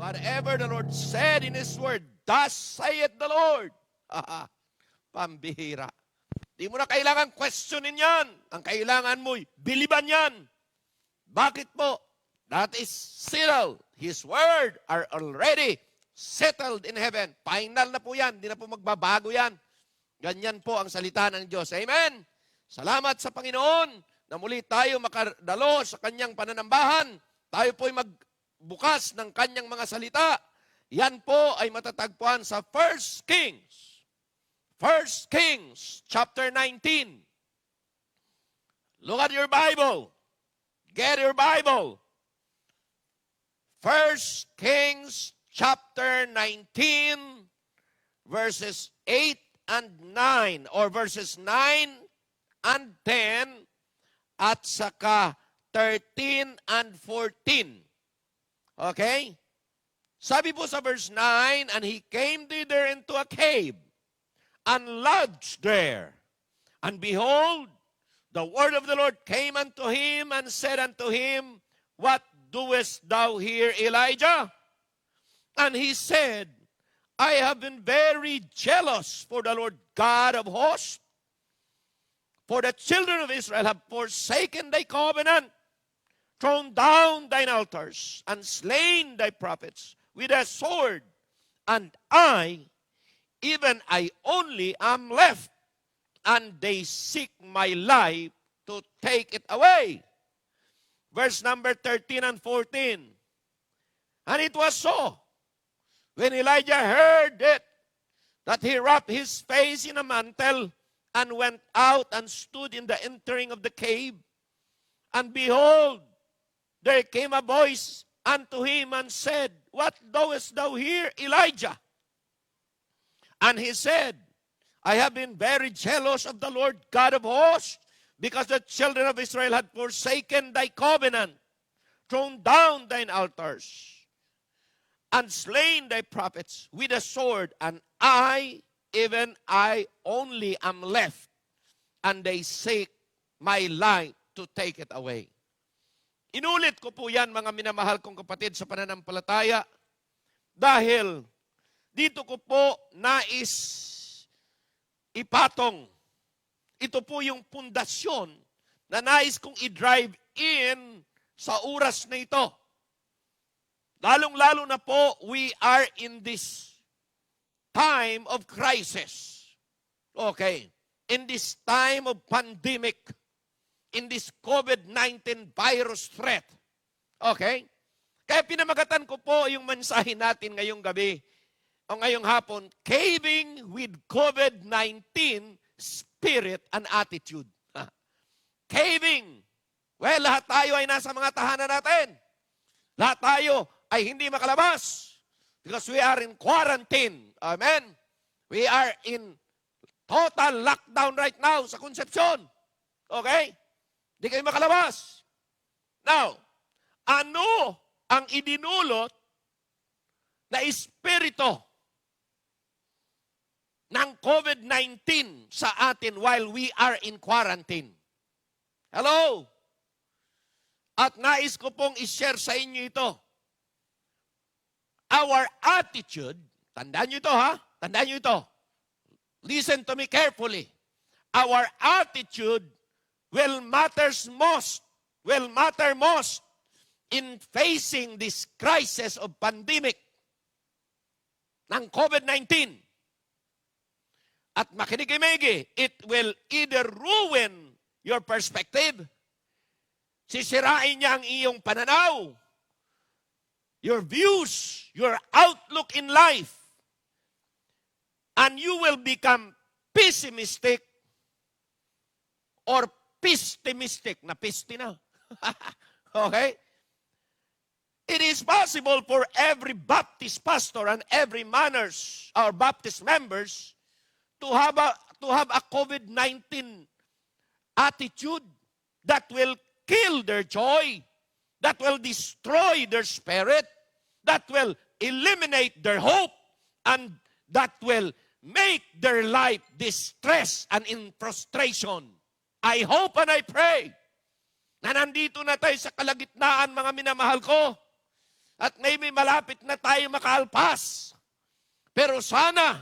Whatever the Lord said in His Word, thus saith the Lord. Pambihira. Di mo na kailangan questionin yan. Ang kailangan mo'y biliban yan. Bakit po? That is settled. His Word are already settled in heaven. Final na po yan. Di na po magbabago yan. Ganyan po ang salita ng Diyos. Amen? Salamat sa Panginoon na muli tayo makadalo sa Kanyang pananambahan. Tayo po'y magbukas ng Kanyang mga salita. Yan po ay matatagpuan sa 1 Kings. 1 Kings chapter 19. Look at your Bible. Get your Bible. 1 Kings chapter 19 verses 8 and 9 or verses 9 and 10 at saka 13 and 14. Okay? Sabi po sa verse 9, and he came thither into a cave and lodged there. And behold, the word of the Lord came unto him and said unto him, What doest thou here, Elijah? And he said, I have been very jealous for the Lord God of hosts, for the children of Israel have forsaken thy covenant, thrown down thine altars, and slain thy prophets with a sword, and even I only am left, and they seek my life to take it away. Verse number 13 and 14. And it was so, when Elijah heard it, that he wrapped his face in a mantle, and went out and stood in the entering of the cave. And behold, there came a voice unto him and said, What doest thou here, Elijah? And he said, I have been very jealous of the Lord God of hosts, because the children of Israel had forsaken thy covenant, thrown down thine altars, and slain thy prophets with a sword, and even I only am left, and they seek my life to take it away. Inulit ko po yan, mga minamahal kong kapatid sa pananampalataya, dahil dito ko po nais ipatong. Ito po yung pundasyon na nais kong i-drive in sa oras na ito. Lalong-lalo na po, we are in this time of crisis. Okay. In this time of pandemic, in this COVID-19 virus threat. Okay? Kaya pinamagatan ko po yung mensahe natin ngayong gabi o ngayong hapon, Caving with COVID-19 Spirit and Attitude. Caving. Well, lahat tayo ay nasa mga tahanan natin. Lahat tayo ay hindi makalabas because we are in quarantine. Amen? We are in total lockdown right now sa Concepcion. Okay? Hindi kayo makalabas. Now, ano ang idinulot na espiritu ng COVID-19 sa atin while we are in quarantine? Hello? At nais ko pong i-share sa inyo ito. Our attitude, tandaan nyo ito ha? Tandaan nyo ito. Listen to me carefully. Our attitude will matter most in facing this crisis of pandemic ng COVID-19. At makinig-imigi, it will either ruin your perspective, sisirain niya ang iyong pananaw, your views, your outlook in life, and you will become pessimistic or pessimistic. Napisti na. Okay? It is possible for every Baptist pastor and every manners, our Baptist members, to have a COVID-19 attitude that will kill their joy, that will destroy their spirit, that will eliminate their hope, and that will make their life distress and in frustration. I hope and I pray na nandito na tayo sa kalagitnaan, mga minamahal ko, At maybe malapit na tayo makaalpas. Pero sana,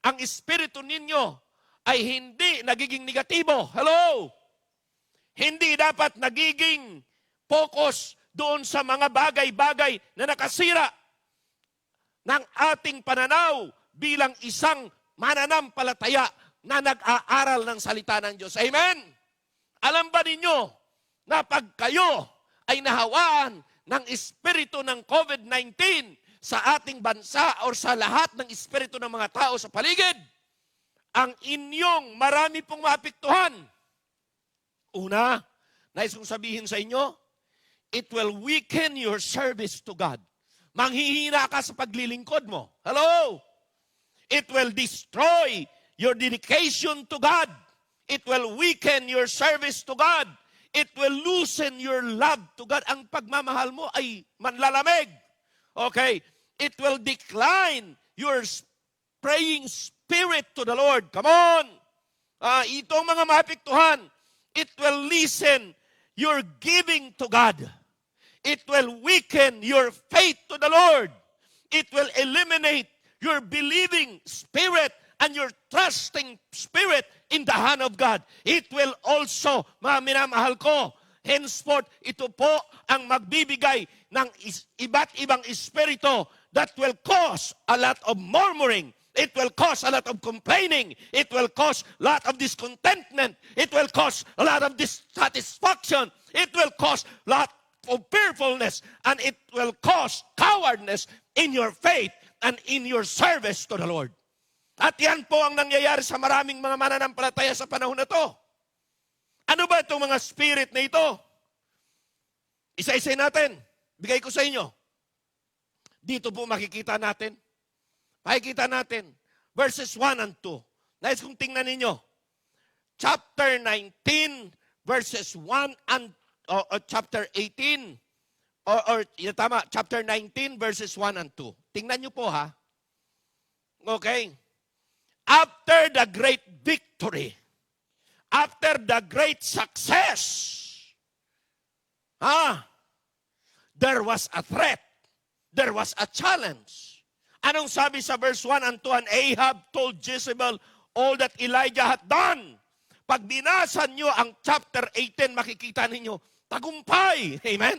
ang espiritu ninyo ay hindi nagiging negatibo. Hello? Hindi dapat nagiging focus doon sa mga bagay-bagay na nakasira ng ating pananaw bilang isang mananampalataya na nag-aaral ng salita ng Diyos. Amen? Alam ba ninyo na pag kayo ay nahawaan ng espiritu ng COVID-19 sa ating bansa o sa lahat ng espiritu ng mga tao sa paligid, ang inyong marami pong maapektuhan. Una, nais kong sabihin sa inyo, it will weaken your service to God. Manghihina ka sa paglilingkod mo. Hello? It will destroy your dedication to God. It will weaken your service to God. It will loosen your love to God. Ang pagmamahal mo ay manlalamig. Okay? It will decline your praying spirit to the Lord. Come on! Itong mga maapektuhan, it will lessen your giving to God. It will weaken your faith to the Lord. It will eliminate your believing spirit and your trusting spirit in the hand of God. It will also, mga minamahal ko, henceforth, ito po ang magbibigay ng iba't ibang espiritu that will cause a lot of murmuring. It will cause a lot of complaining. It will cause a lot of discontentment. It will cause a lot of dissatisfaction. It will cause a lot of fearfulness. And it will cause cowardness in your faith and in your service to the Lord. At yan po ang nangyayari sa maraming mga mananampalataya sa panahon na to. Ano ba itong mga spirit na ito? Isa-isay natin. Bigay ko sa inyo. Dito po makikita natin. Makikita natin. Verses 1 and 2. Nais kong tingnan ninyo. Chapter 19, verses 1 and, chapter 18, tama, chapter 19, verses 1 and 2. Tingnan nyo po ha. Okay. After the great victory, after the great success, there was a threat. There was a challenge. Anong sabi sa verse 1 and 2? And Ahab told Jezebel all that Elijah had done. Pag binasa nyo ang chapter 18, makikita ninyo tagumpay. Amen?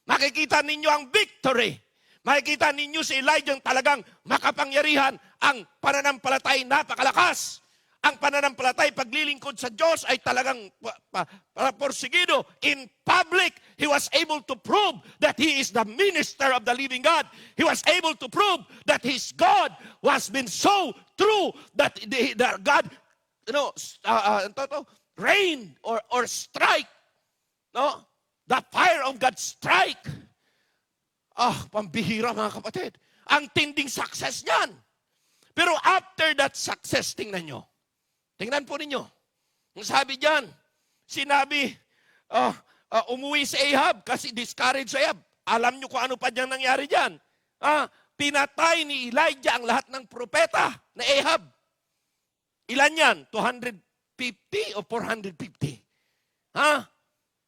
Makikita ninyo ang victory. Makikita ninyo si Elijah talagang makapangyarihan. Ang pananampalatay napakalakas. Ang pananampalatay paglilingkod sa Diyos ay talagang porsigido. In public, he was able to prove that he is the minister of the living God. He was able to prove that his God was been so true that God, rain or strike. No? The fire of God strike. Pambihira mga kapatid. Ang tinding success niyan. Pero after that success, tingnan nyo. Tingnan po ninyo. Ang sabi diyan, sinabi, umuwi si Ahab kasi discouraged si Ahab. Alam nyo kung ano pa diyang nangyari diyan. Pinatay ni Elijah ang lahat ng propeta na Ahab. Ilan yan? 250 o 450?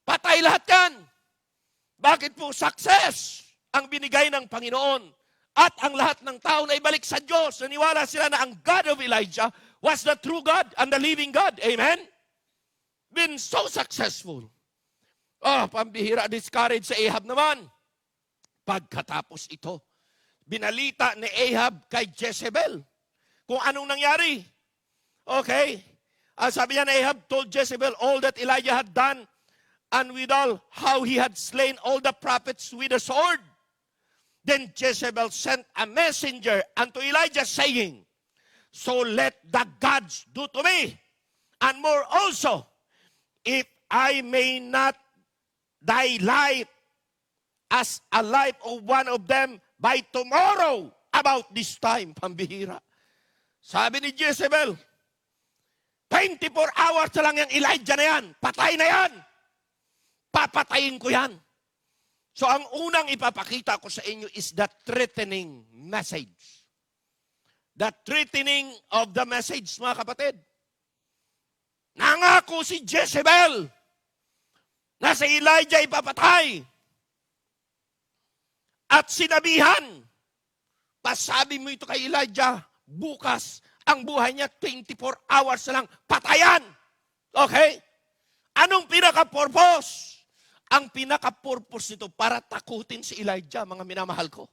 Patay lahat yan. Bakit po? Success ang binigay ng Panginoon. At ang lahat ng tao na ibalik sa Diyos. Naniwala sila na ang God of Elijah was the true God and the living God. Amen? Been so successful. Pambihira, discouraged sa Ahab naman. Pagkatapos ito, binalita ni Ahab kay Jezebel kung anong nangyari. Okay? Sabi niya na Ahab told Jezebel all that Elijah had done and withal how he had slain all the prophets with a sword. Then Jezebel sent a messenger unto Elijah saying, so let the gods do to me, and more also, if I may not die life as a life of one of them by tomorrow about this time. Pambihira. Sabi ni Jezebel, 24 hours na lang yung Elijah na yan. Patay na yan. Papatayin ko yan. So ang unang ipapakita ko sa inyo is the threatening message. The threatening of the message, mga kapatid. Nangako si Jezebel na si Elijah ipapatay. at sinabihan, pasabi mo ito kay Elijah, bukas, ang buhay niya 24 hours na lang, patayan. Okay? Anong pinaka-purpose? Ang pinaka-purpose nito para takutin si Elijah, mga minamahal ko.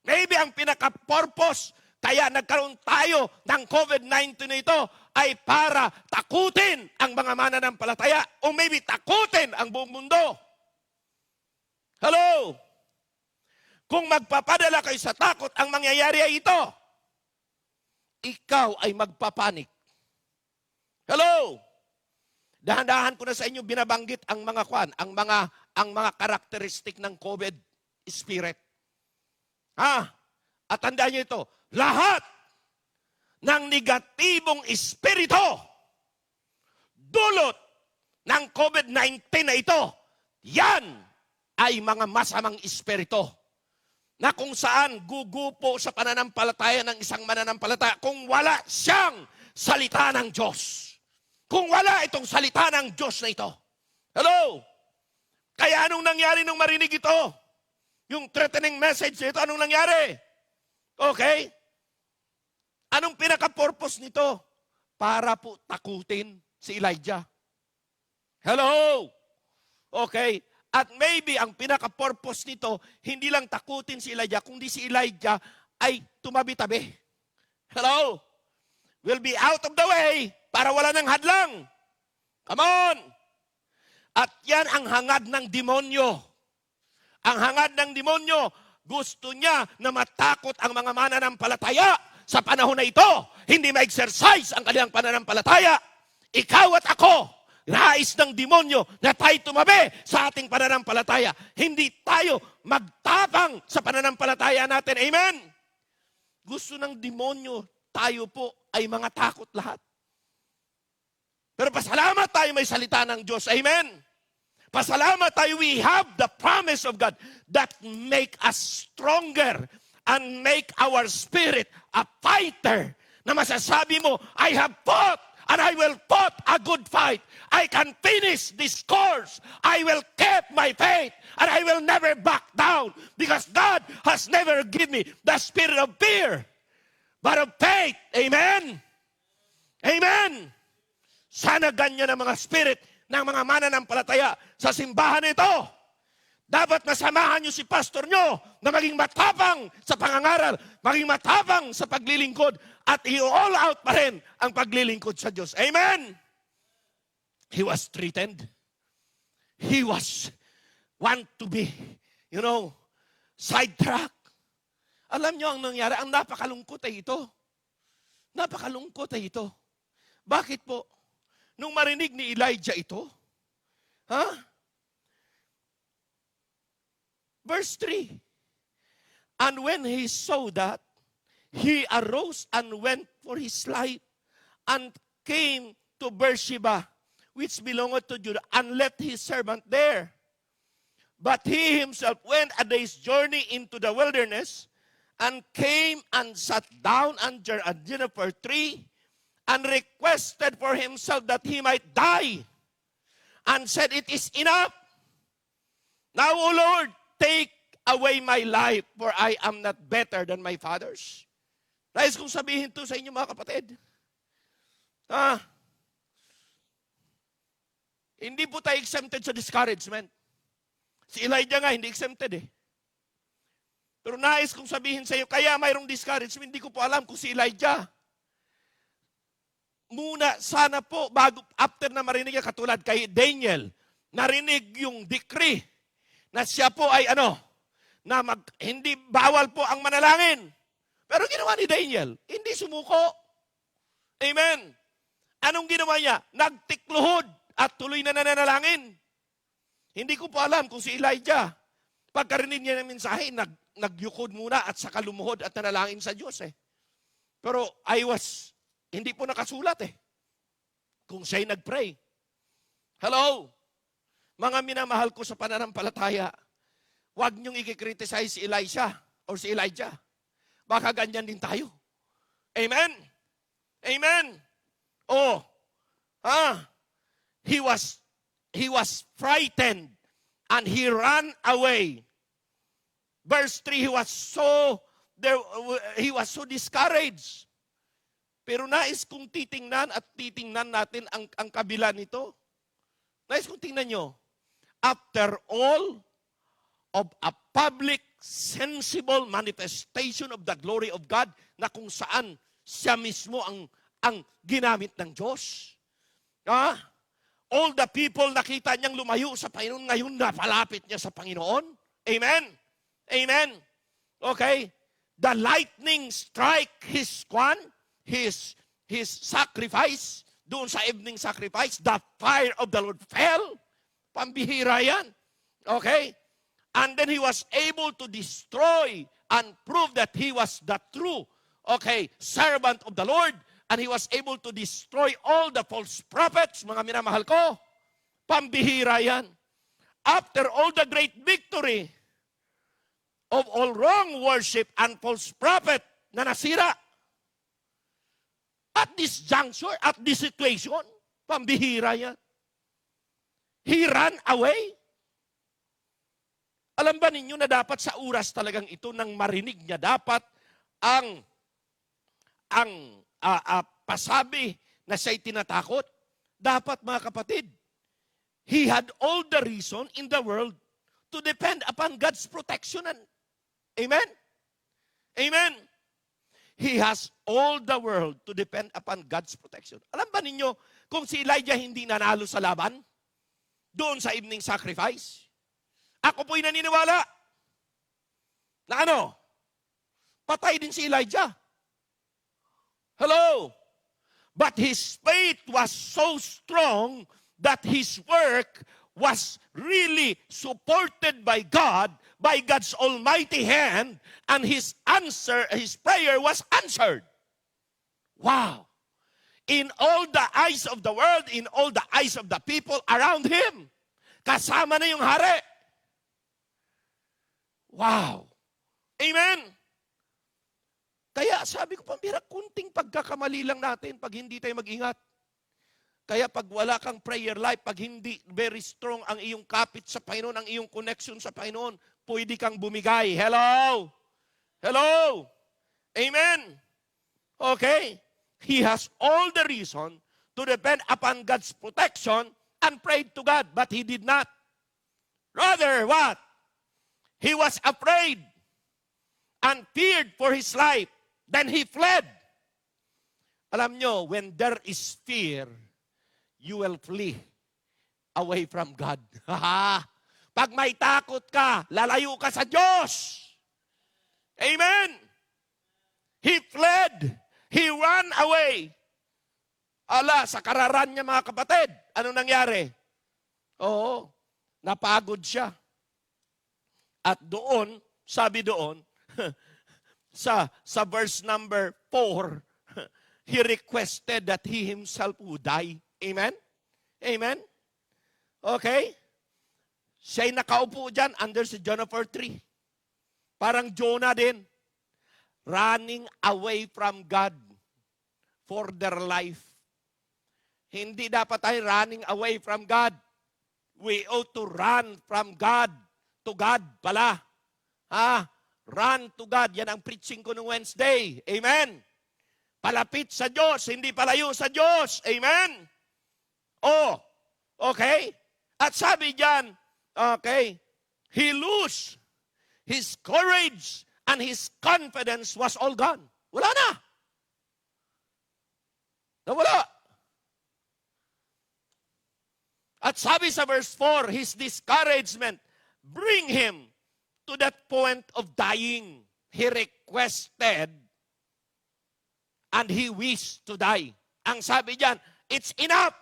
Maybe ang pinaka-purpose kaya nagkaroon tayo ng COVID-19 na ito ay para takutin ang mga mananampalataya o maybe takutin ang buong mundo. Hello? Kung magpapadala kayo sa takot, ang mangyayari ay ito. Ikaw ay magpapanik. Hello? Dahan-dahan ko na sa inyo binabanggit ang mga ang mga karakteristik ng COVID spirit. At tandaan niyo ito, lahat ng negatibong espiritu dulot ng COVID-19 na ito, yan ay mga masamang espiritu na kung saan gugupo sa pananampalataya ng isang mananampalataya kung wala siyang salita ng Diyos. Kung wala itong salita ng Diyos na ito. Hello? Kaya anong nangyari nung marinig ito? Yung threatening message nito, anong nangyari? Okay? Anong pinaka-purpose nito? Para po takutin si Elijah. Hello? Okay? At maybe ang pinaka-purpose nito, hindi lang takutin si Elijah, kundi si Elijah ay tumabi-tabi. Hello? Will be out of the way para wala ng hadlang. Come on! At yan ang hangad ng demonyo. Ang hangad ng demonyo, gusto niya na matakot ang mga mananampalataya sa panahon na ito. Hindi ma-exercise ang kanilang pananampalataya. Ikaw at ako, nais ng demonyo na tayo tumabi sa ating pananampalataya. Hindi tayo magtapang sa pananampalataya natin. Amen? Gusto ng demonyo, tayo po ay mga takot lahat. Pero pasalamat tayo may salita ng Diyos. Amen? Pasalamat tayo, we have the promise of God that make us stronger and make our spirit a fighter. Na masasabi mo, I have fought and I will fight a good fight. I can finish this course. I will keep my faith and I will never back down because God has never given me the spirit of fear, but of faith. Amen? Amen? Sana ganyan ang mga spirit ng mga mananampalataya sa simbahan ito. Dapat masamahan nyo si pastor nyo na maging matapang sa pangangaral, maging matapang sa paglilingkod, at i-all out pa rin ang paglilingkod sa Diyos. Amen? He was threatened. He was want to be, sidetracked. Alam nyo ang nangyari, ang napakalungkot ay ito. Napakalungkot ay ito. Bakit po? Nung marinig ni Elijah ito, Verse 3, and when he saw that, he arose and went for his life and came to Beersheba, which belonged to Judah, and left his servant there. But he himself went a day's journey into the wilderness and came and sat down under a juniper tree and requested for himself that he might die, and said, it is enough. Now, O Lord, take away my life, for I am not better than my fathers. Nais kong sabihin to sa inyo, mga kapatid. Hindi po tayo exempted sa discouragement. Si Elijah nga, hindi exempted eh. Pero nais kong sabihin sa iyo, kaya mayroong discouragement, hindi ko po alam kung si Elijah. Muna, sana po, after na marinig niya, katulad kay Daniel, narinig yung decree na siya po ay hindi bawal po ang manalangin. Pero ginawa ni Daniel, hindi sumuko. Amen. Anong ginawa niya? Nagtikluhod at tuloy na nananalangin. Hindi ko po alam kung si Elijah, pagkarinig niya ng mensahe, nagyukod muna at saka lumuhod at nanalangin sa Diyos eh. Pero hindi po nakasulat eh. Kung siya'y nagpray. Hello? Mga minamahal ko sa pananampalataya, huwag niyong i-criticize si Elisha or si Elijah. Baka ganyan din tayo. Amen? Amen? He was frightened and he ran away. Verse 3, he was so discouraged. Pero nais kong titingnan natin ang kabila nito. Nais kong tingnan nyo. After all of a public, sensible manifestation of the glory of God, na kung saan siya mismo ang ginamit ng Diyos. All the people nakita niyang lumayo sa Panginoon, ngayon napalapit niya sa Panginoon. Amen? Amen? Okay? The lightning strike his sacrifice, doon sa evening sacrifice, the fire of the Lord fell. Pambihira yan. Okay? And then he was able to destroy and prove that he was the true, servant of the Lord. And he was able to destroy all the false prophets, mga minamahal ko. Pambihira yan. After all the great victory of all wrong worship and false prophet na nasira, at this juncture, at this situation, pambihira yan. He ran away. Alam ba ninyo na dapat sa oras talagang ito nang marinig niya, dapat ang pasabi na siya'y tinatakot? Dapat, mga kapatid, he had all the reason in the world to depend upon God's protection. Amen? Amen? He has all the world to depend upon God's protection. Alam ba ninyo, kung si Elijah hindi nanalo sa laban, doon sa evening sacrifice, ako po'y naniniwala na patay din si Elijah. Hello? But his faith was so strong that his work was really supported by God, by God's almighty hand, and his prayer was answered. Wow! In all the eyes of the world, in all the eyes of the people around him, kasama na yung hari. Wow! Amen! Kaya sabi ko, pambira, kunting pagkakamali lang natin pag hindi tayo mag-ingat. Kaya pag wala kang prayer life, pag hindi very strong ang iyong kapit sa Panginoon, ang iyong connection sa Panginoon, pwede kang bumigay. Hello? Hello? Amen? Okay? He has all the reason to depend upon God's protection and prayed to God, but he did not. Rather, what? He was afraid and feared for his life. Then he fled. Alam nyo, when there is fear, you will flee away from God. Pag may takot ka, lalayo ka sa Diyos. Amen. He fled. He ran away. Sa kararan niya, mga kapatid, ano nangyari? Oo, napagod siya. At doon, sabi doon, sa verse number 4, he requested that he himself would die. Amen? Amen? Okay? Siya'y nakaupo dyan under si Juniper tree. Parang Jonah din. Running away from God for their life. Hindi dapat tayo running away from God. We ought to run from God to God pala. Run to God. Yan ang preaching ko noong Wednesday. Amen? Palapit sa Diyos, hindi palayo sa Diyos. Amen? Okay? At sabi diyan, okay, he lose his courage and his confidence was all gone. Wala na. Nawala. At sabi sa verse 4, his discouragement bring him to that point of dying. He requested and he wished to die. Ang sabi diyan, it's enough.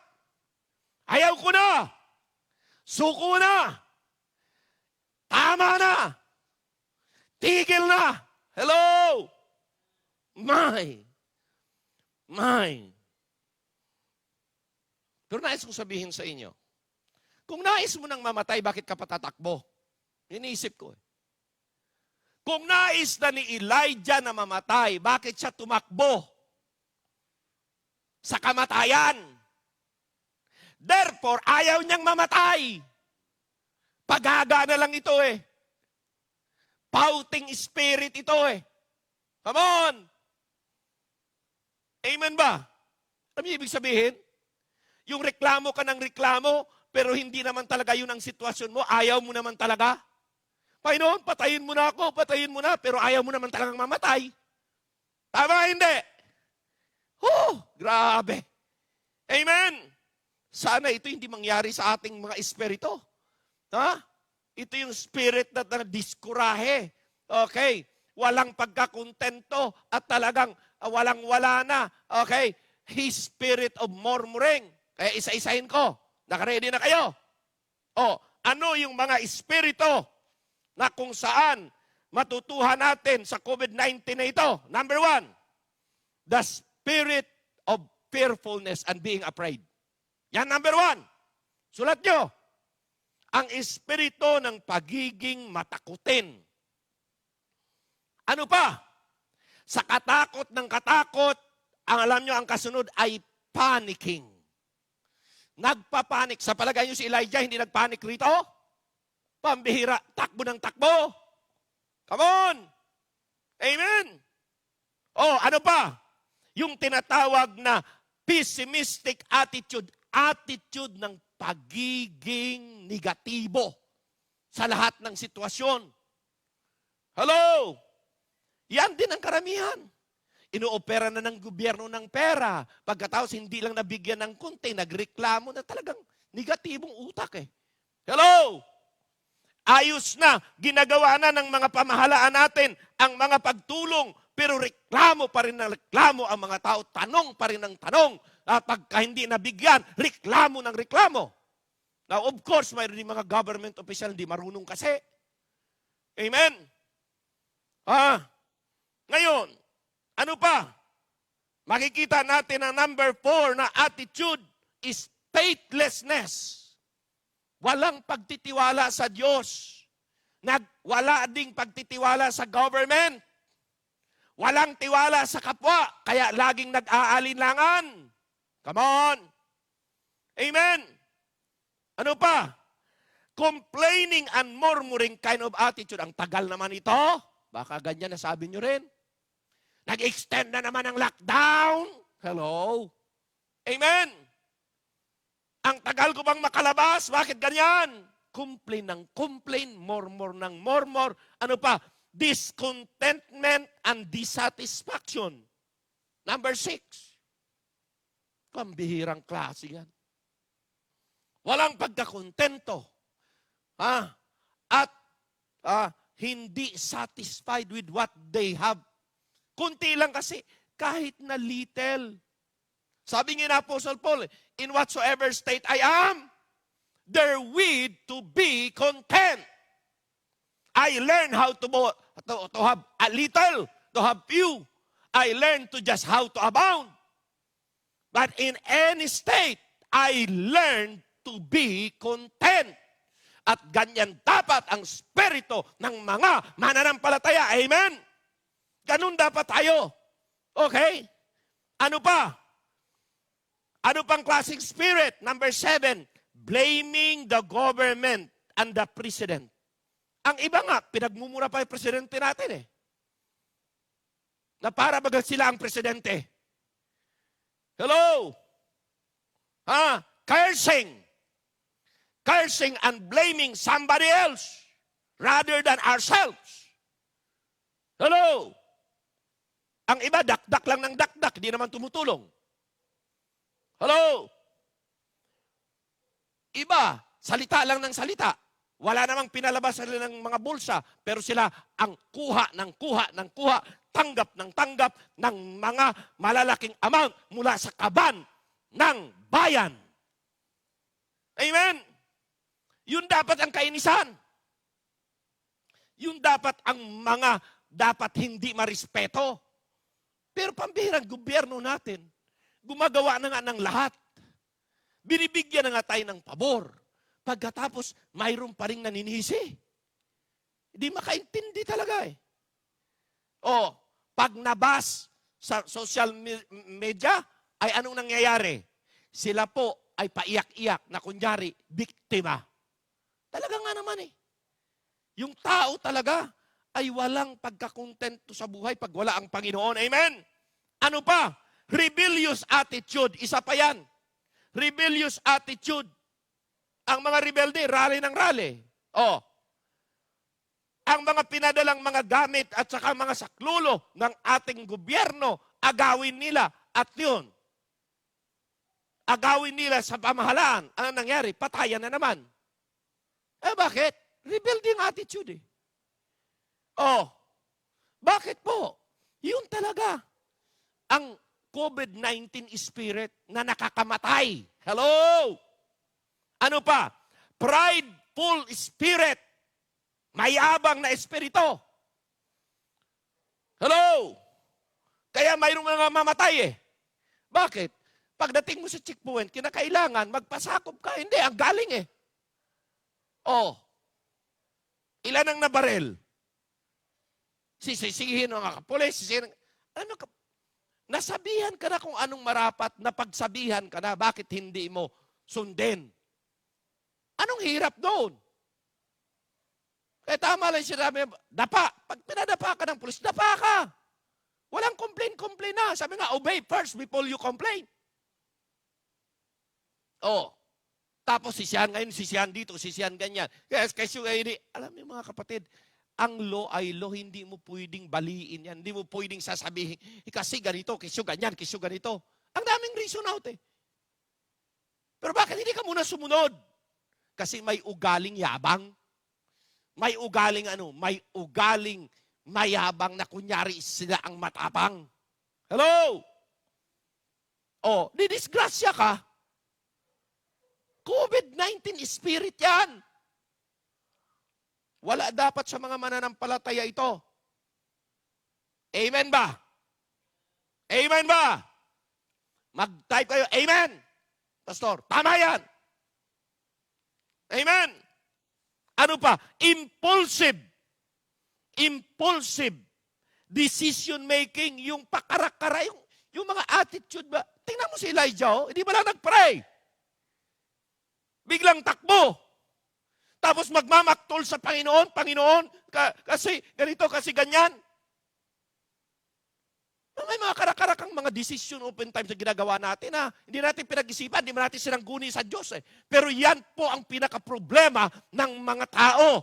Ayaw ko na. Suko na. Tama na. Tigil na. Hello? My. Pero nais kong sabihin sa inyo, kung nais mo nang mamatay, bakit ka patatakbo? Iniisip ko. Kung nais na ni Elijah na mamatay, bakit siya tumakbo sa kamatayan? Therefore, ayaw niyang mamatay. Paghaga na lang ito Pouting spirit ito eh. Come on! Amen ba? Ano yung ibig sabihin? Yung reklamo ka ng reklamo, pero hindi naman talaga yun ang sitwasyon mo, ayaw mo naman talaga. Panginoon, patayin mo na ako, patayin mo na, pero ayaw mo naman talagang mamatay. Tama, hindi? Grabe. Amen. Sana ito hindi mangyari sa ating mga espiritu. Ha? Ito yung spirit na diskurahe. Okay. Walang pagkakontento at talagang walang-wala na. Okay. His spirit of murmuring. Kaya isa-isahin ko. Nakaready na kayo? Ano yung mga espiritu na kung saan matutuhan natin sa COVID-19 na ito? Number 1, the spirit of fearfulness and being afraid. Yan number 1. Sulat nyo. Ang espiritu ng pagiging matakutin. Ano pa? Sa katakot ng katakot, ang alam nyo, ang kasunod ay panicking. Nagpapanik. Sa palagay nyo si Elijah, hindi nagpanik rito? Pambihira, takbo ng takbo. Come on! Amen! Ano pa? Yung tinatawag na pessimistic attitude. Attitude ng pagiging negatibo sa lahat ng sitwasyon. Hello? Yan din ang karamihan. Inoopera na ng gobyerno ng pera. Pagkatapos hindi lang nabigyan ng konti, nagreklamo na talagang negatibong utak eh. Hello? Ayos na, ginagawa na ng mga pamahalaan natin ang mga pagtulong, pero reklamo pa rin ng reklamo ang mga tao, tanong pa rin ng tanong. At pagka hindi nabigyan, reklamo ng reklamo. Now, of course, mayroon din mga government official hindi marunong kasi. Amen? Ngayon, ano pa? Makikita natin ang number 4 na attitude is faithlessness. Walang pagtitiwala sa Diyos. Wala ding pagtitiwala sa government. Walang tiwala sa kapwa, kaya laging nag-aalinlangan. Come on. Amen. Ano pa? Complaining and murmuring kind of attitude. Ang tagal naman ito. Baka ganyan nasabi nyo rin. Nag-extend na naman ang lockdown. Hello? Amen. Ang tagal ko bang makalabas? Bakit ganyan? Complain ng complain, murmur ng murmur. Ano pa? Discontentment and dissatisfaction. Number 6. Pambihirang klase yan. Walang pagkakontento. At hindi satisfied with what they have. Kunti lang kasi, kahit na little. Sabi nga na Apostle Paul, in whatsoever state I am, therewith to be content. I learn how to have a little, to have few. I learn to just how to abound. But in any state, I learn to be content. At ganyan dapat ang spirito ng mga mananampalataya. Amen? Ganun dapat tayo. Okay? Ano pa? Ano pang klaseng spirit? Number 7, blaming the government and the president. Ang iba nga, pinagmumura pa yung presidente natin eh. Na para bagal sila ang presidente. Hello? Cursing. Cursing and blaming somebody else rather than ourselves. Hello? Ang iba, dakdak lang ng dakdak, hindi naman tumutulong. Hello? Iba, salita lang ng salita. Wala namang pinalabas sila ng mga bulsa, pero sila ang kuha ng kuha, tanggap ng mga malalaking amount mula sa kaban ng bayan. Amen? Yun dapat ang kainisan. Yun dapat ang mga dapat hindi marespeto. Pero pambihirang gobyerno natin, gumagawa na nga ng lahat. Binibigyan na nga tayo ng pabor. Pagkatapos, mayroon pa rin naninisi. Hindi makaintindi talaga eh. Pag nabas sa social media, ay anong nangyayari? Sila po ay paiyak-iyak na kunyari, biktima. Talaga nga naman eh. Yung tao talaga ay walang pagkakontento sa buhay pag wala ang Panginoon. Amen? Ano pa? Rebellious attitude. Isa pa yan. Rebellious attitude. Ang mga rebelde, rally ng rally. Oh. Ang mga pinadalang mga gamit at saka mga saklulo ng ating gobyerno, agawin nila. At yun, agawin nila sa pamahalaan. Ano nangyari? Patayan na naman. Bakit? Rebuilding attitude eh. Oh, bakit po? Yun talaga. Ang COVID-19 spirit na nakakamatay. Hello? Ano pa? Prideful spirit. Mayabang na espiritu. Hello? Kaya mayroong mga mamatay eh. Bakit? Pagdating mo sa checkpoint, kinakailangan magpasakop ka. Hindi, ang galing eh. Oh. Ilan ang nabarel? Sisisihin mga kapulis, nasabihan ka na kung anong marapat, napagsabihan ka na, bakit hindi mo sundin? Anong hirap doon? Kaya tama lang sinabi, dapa. Pag pinadapa ka ng pulis, dapa ka. Walang complain na. Sabi nga, obey first before you complain. Oh. Tapos sisihan ngayon, sisihan dito, sisihan ganyan. Kasi alam niyo mga kapatid, ang law ay law, hindi mo pwedeng baliin yan. Hindi mo pwedeng sasabihin, kasi ganito, kasi ganyan, kasi ganito. Ang daming reason out eh. Pero bakit hindi ka muna sumunod? Kasi may ugaling yabang. May ugaling May ugaling mayabang na kunyari sila ang matapang. Hello? Oh, didisgrasya ka. COVID-19 spirit yan. Wala dapat sa mga mananampalataya ito. Amen ba? Amen ba? Mag-type kayo, amen. Pastor, tama yan. Amen. Ano pa? Impulsive decision making, yung pakarakara, yung mga attitude ba? Tingnan mo si Elijah, hindi ba lang nag-pray? Biglang takbo. Tapos magmamaktol sa Panginoon, kasi ganito, kasi ganyan. May mga karakarakang mga decision open time sa ginagawa natin ha. Hindi natin pinag-isipan, hindi natin sinangguni sa Diyos eh. Pero yan po ang pinaka-problema ng mga tao.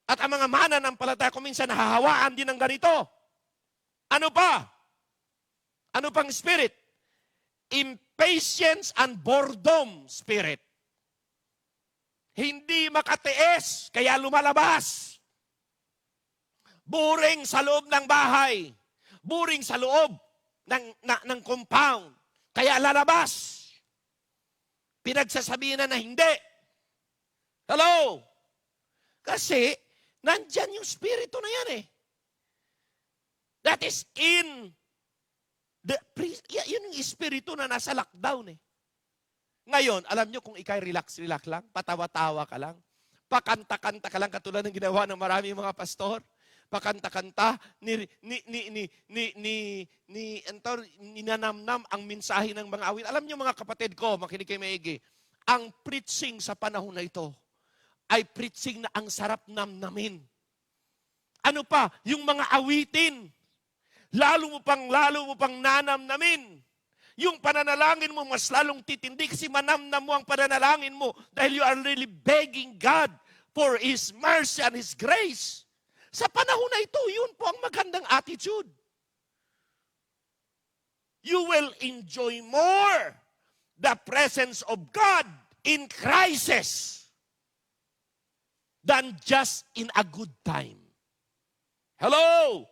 At ang mga mananampalataya kung minsan nahahawaan din ng ganito. Ano pa? Ano pang spirit? Impatience and boredom spirit. Hindi makatiis, kaya lumalabas. Boring sa loob ng bahay. Boring sa loob ng compound. Kaya lalabas. Pinagsasabihin na hindi. Hello? Kasi, nandyan yung spirito na yan eh. That is in yun yung espiritu na nasa lockdown eh. Ngayon, alam nyo kung ikay relax lang, patawa-tawa ka lang, pakanta-kanta ka lang katulad ng ginawa ng maraming mga pastor, pakanta-kanta, ninanamnam ang mensahe ng mga awit. Alam nyo mga kapatid ko, makinig kayo maigi, ang preaching sa panahon na ito ay preaching na ang sarap namnamin. Ano pa? Yung mga awitin, lalo mo pang nanamnamin. Yung pananalangin mo mas lalong titindi kasi manamnam mo ang pananalangin mo dahil you are really begging God for His mercy and His grace. Sa panahon na ito, yun po ang magandang attitude. You will enjoy more the presence of God in crisis than just in a good time. Hello?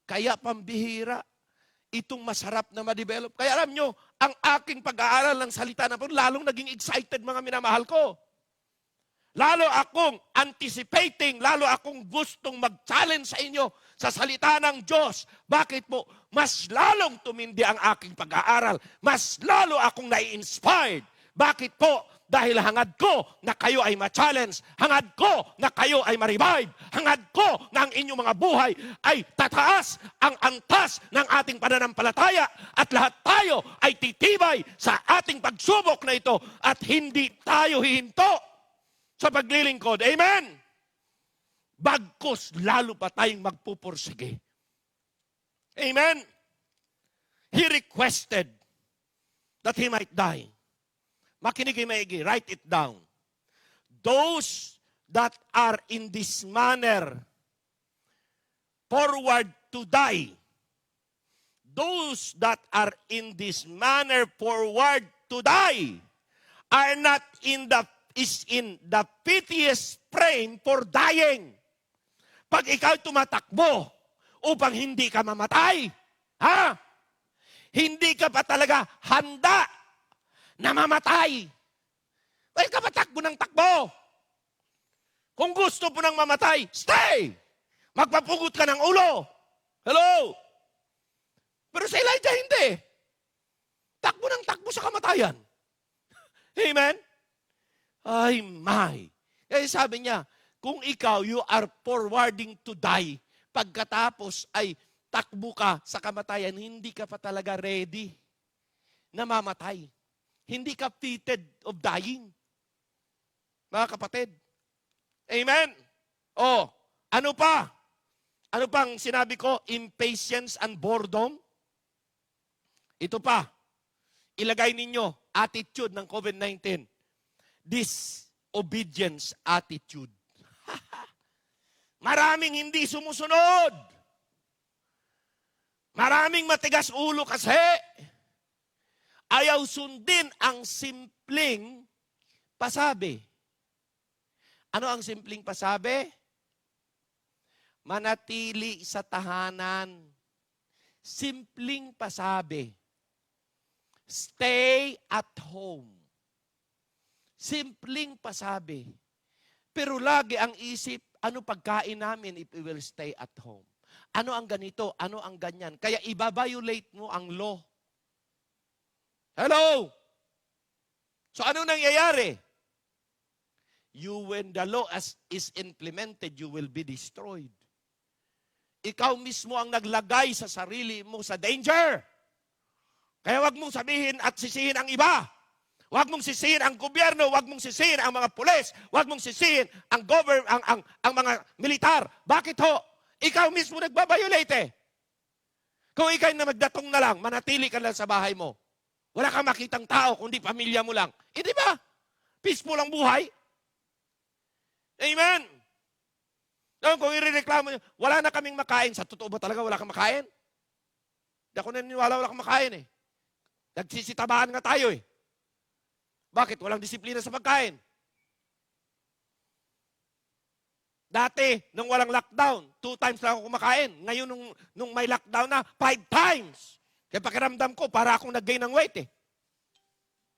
Kaya pambihira, itong masarap na ma-develop. Kaya alam nyo, ang aking pag-aaral ng salita ng Panginoon, lalong naging excited mga minamahal ko. Lalo akong anticipating, lalo akong gustong mag-challenge sa inyo sa salita ng Diyos. Bakit po? Mas lalong tumindi ang aking pag-aaral. Mas lalo akong nai-inspired. Bakit po? Dahil hangad ko na kayo ay ma-challenge. Hangad ko na kayo ay ma-revive. Hangad ko na ang inyong mga buhay ay tataas ang antas ng ating pananampalataya at lahat tayo ay titibay sa ating pagsubok na ito at hindi tayo hihinto sa paglilingkod. Amen? bagkus lalo pa tayong magpupursige. Amen? He requested that he might die. Makinig kayo maigi, write it down. Those that are in this manner forward to die. Those that are in this manner forward to die are not is in the piteous frame for dying. Pag ikaw tumatakbo upang hindi ka mamatay, hindi ka pa talaga handa na mamatay. Well, ka pa takbo ng takbo. Kung gusto po nang mamatay, stay! Magpapugot ka ng ulo. Hello? Pero sa Elijah, hindi. Takbo ng takbo sa kamatayan. Amen? Ay, my. Kaya sabi niya, kung ikaw, you are forwarding to die, pagkatapos ay takbo ka sa kamatayan, hindi ka pa talaga ready na mamatay. Hindi ka fitted of dying. Mga kapatid. Amen? O, ano pa? Ano pang sinabi ko? Impatience and boredom. Ito pa. Ilagay ninyo, attitude ng COVID-19. Disobedience attitude. Maraming hindi sumusunod. Maraming matigas ulo kasi. Ayaw sundin ang simpleng pasabi. Ano ang simpleng pasabi? Manatili sa tahanan. Simpleng pasabi. Stay at home. Simpleng pasabi. Pero lagi ang isip, ano pagkain namin if we will stay at home? Ano ang ganito? Ano ang ganyan? Kaya ibabiolate mo ang law. Hello? So ano nangyayari? When the law is implemented, you will be destroyed. Ikaw mismo ang naglagay sa sarili mo sa danger. Kaya wag mong sabihin at sisihin ang iba. Wag mong sisihin ang gobyerno, wag mong sisihin ang mga pulis, wag mong sisihin ang ang mga militar. Bakit ho? Ikaw mismo nagbabiolate eh. Kung ikaw na magdatong na lang, manatili ka lang sa bahay mo. Wala kang makitang tao, kundi pamilya mo lang. Eh di ba? Peaceful ang buhay. Amen. Kung irereklamo nyo, wala na kaming makain. Sa totoo ba talaga wala kang makain? Hindi ako naniniwala wala kang makain eh. Nagsisitabahan nga tayo eh. Bakit? Walang disiplina sa pagkain. Dati, nung walang lockdown, 2 times lang ako kumakain. Ngayon, nung may lockdown na, 5 times. Kaya pakiramdam ko, para akong nag-gain ng weight eh.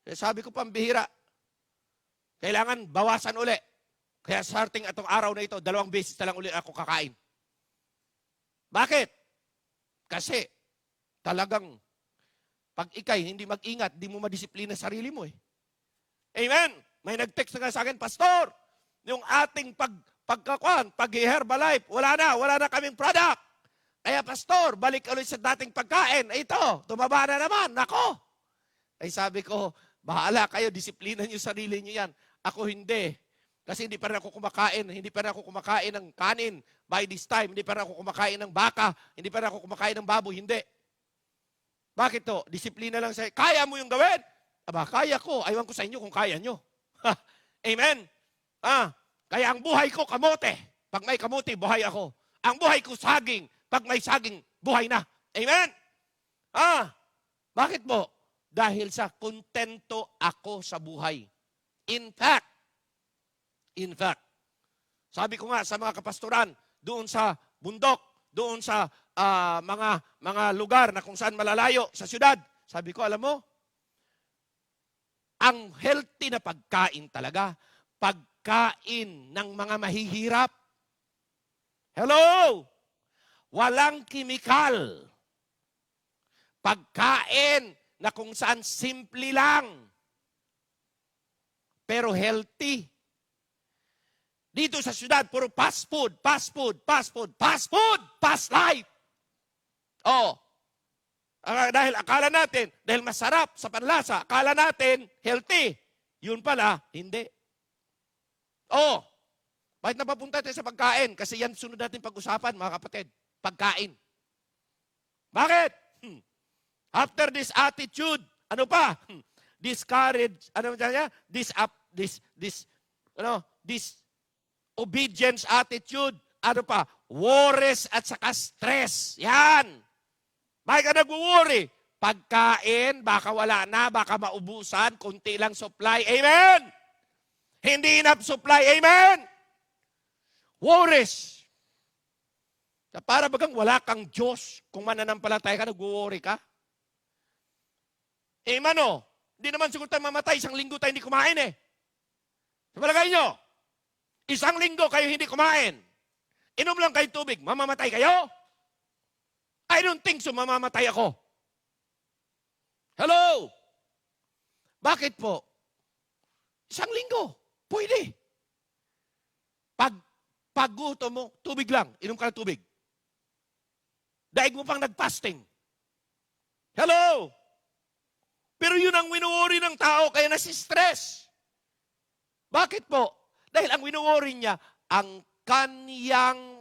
Kaya sabi ko, pambihira. Kailangan bawasan uli. Kaya starting atong araw na ito, 2 beses na lang uli ako kakain. Bakit? Kasi, talagang, pag ikay hindi mag-ingat, di mo madisiplina sarili mo eh. Amen? May nag-text na sa akin, Pastor, yung ating pag-Herbalife, wala na kaming product. Kaya Pastor, balik ulit sa dating pagkain. Ito, tumaba na naman. Nako! Ay sabi ko, bahala kayo, disiplina nyo sarili nyo yan. Ako hindi. Kasi hindi pa rin ako kumakain ng kanin by this time. Hindi pa rin ako kumakain ng baka. Hindi pa rin ako kumakain ng baboy. Hindi. Bakit to? Disiplina lang sa'yo. Kaya mo yung gawin? Aba, kaya ko. Aywan ko sa inyo kung kaya nyo. Amen? Kaya ang buhay ko, kamote. Pag may kamote, buhay ako. Ang buhay ko, saging. Pag may saging, buhay na. Amen? Bakit po? Dahil sa kontento ako sa buhay. In fact, sabi ko nga sa mga kapastoran, doon sa bundok, doon sa mga lugar na kung saan malalayo, sa syudad, sabi ko, alam mo, ang healthy na pagkain talaga, pagkain ng mga mahihirap. Hello? Walang kimikal. Pagkain na kung saan simple lang, pero healthy. Dito sa syudad, puro fast food, fast life. Dahil akala natin, dahil masarap sa panlasa, akala natin healthy. Yun pala, hindi. Bakit napapunta tayo sa pagkain? Kasi yan sunod natin pag-usapan, mga kapatid. Pagkain. Bakit? After this attitude, ano pa? Discourage, ano niya? This obedience attitude, ano pa? Worries at saka stress. Yan. Bakit ka nag-worry? Pagkain, baka wala na, baka maubusan, kunti lang supply. Amen! Hindi enough supply. Amen! Worries. Para bagang wala kang Diyos kung mananampalataya ka, nag-worry ka. Mano, hindi naman siguro tayo mamatay, isang linggo tayo hindi kumain eh. Sa palagay nyo, isang linggo kayo hindi kumain. Inom lang kayo tubig, mamamatay kayo? I don't think so, mamamatay ako. Hello? Bakit po? Isang linggo, pwede. Pag gutom mo, tubig lang, inom ka ng tubig. Daig mo pang nag-fasting. Hello? Pero yun ang winuwori ng tao, kaya nasi-stress. Bakit po? Dahil ang winuwori niya, ang kaniyang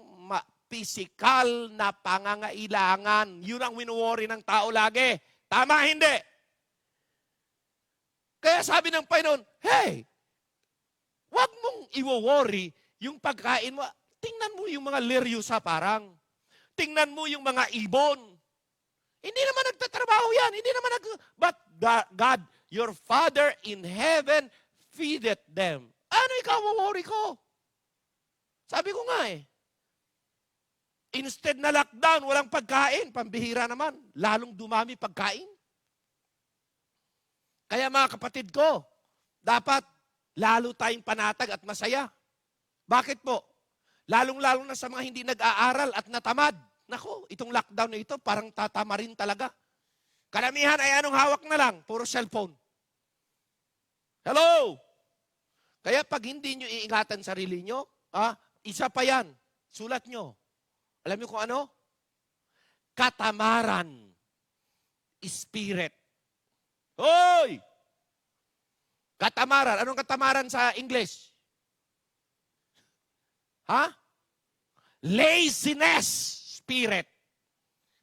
physical na pangangailangan. Yun ang winuwori ng tao lagi. Tama, hindi? Kaya sabi ng Panginoon, hey, wag mong iwo-worry yung pagkain mo. Tingnan mo yung mga liryosa parang. Tingnan mo yung mga ibon. Hindi naman nagtatrabaho yan. Hindi naman but God, your Father in heaven, feedeth them. Ano ikaw worry ko? Sabi ko nga eh. Instead na lockdown, walang pagkain. Pambihira naman. Lalong dumami pagkain. Kaya mga kapatid ko, dapat lalo tayong panatag at masaya. Bakit po? Lalong-lalo na sa mga hindi nag-aaral at natamad. Naku, itong lockdown na ito, parang tatama rin talaga. Karamihan ay anong hawak na lang? Puro cellphone. Hello? Kaya pag hindi nyo iingatan sarili nyo, isa pa yan. Sulat nyo. Alam nyo kung ano? Katamaran. Spirit. Hoy! Katamaran. Anong katamaran sa English? Laziness spirit.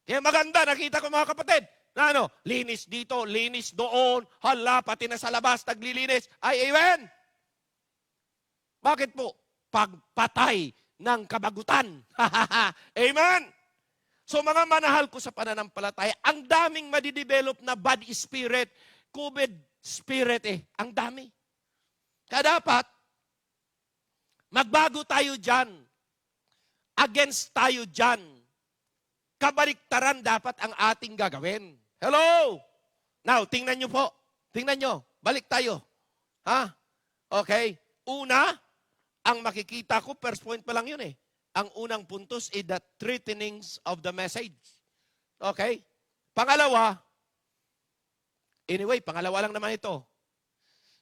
Kaya maganda, nakita ko mga kapatid, na linis dito, linis doon, hala, pati na sa labas, naglilinis. Ay, amen! Bakit po? Pagpatay ng kabagutan. Amen! So mga manahal ko sa pananampalataya, ang daming madidevelop na bad spirit, COVID spirit ang dami. Kaya dapat, magbago tayo dyan. Against tayo dyan. Kabaliktaran dapat ang ating gagawin. Hello? Now, tingnan nyo po. Tingnan nyo. Balik tayo. Okay. Una, ang makikita ko, first point pa lang yun eh. Ang unang puntos is the threatenings of the message. Okay? Pangalawa, anyway, pangalawa lang naman ito.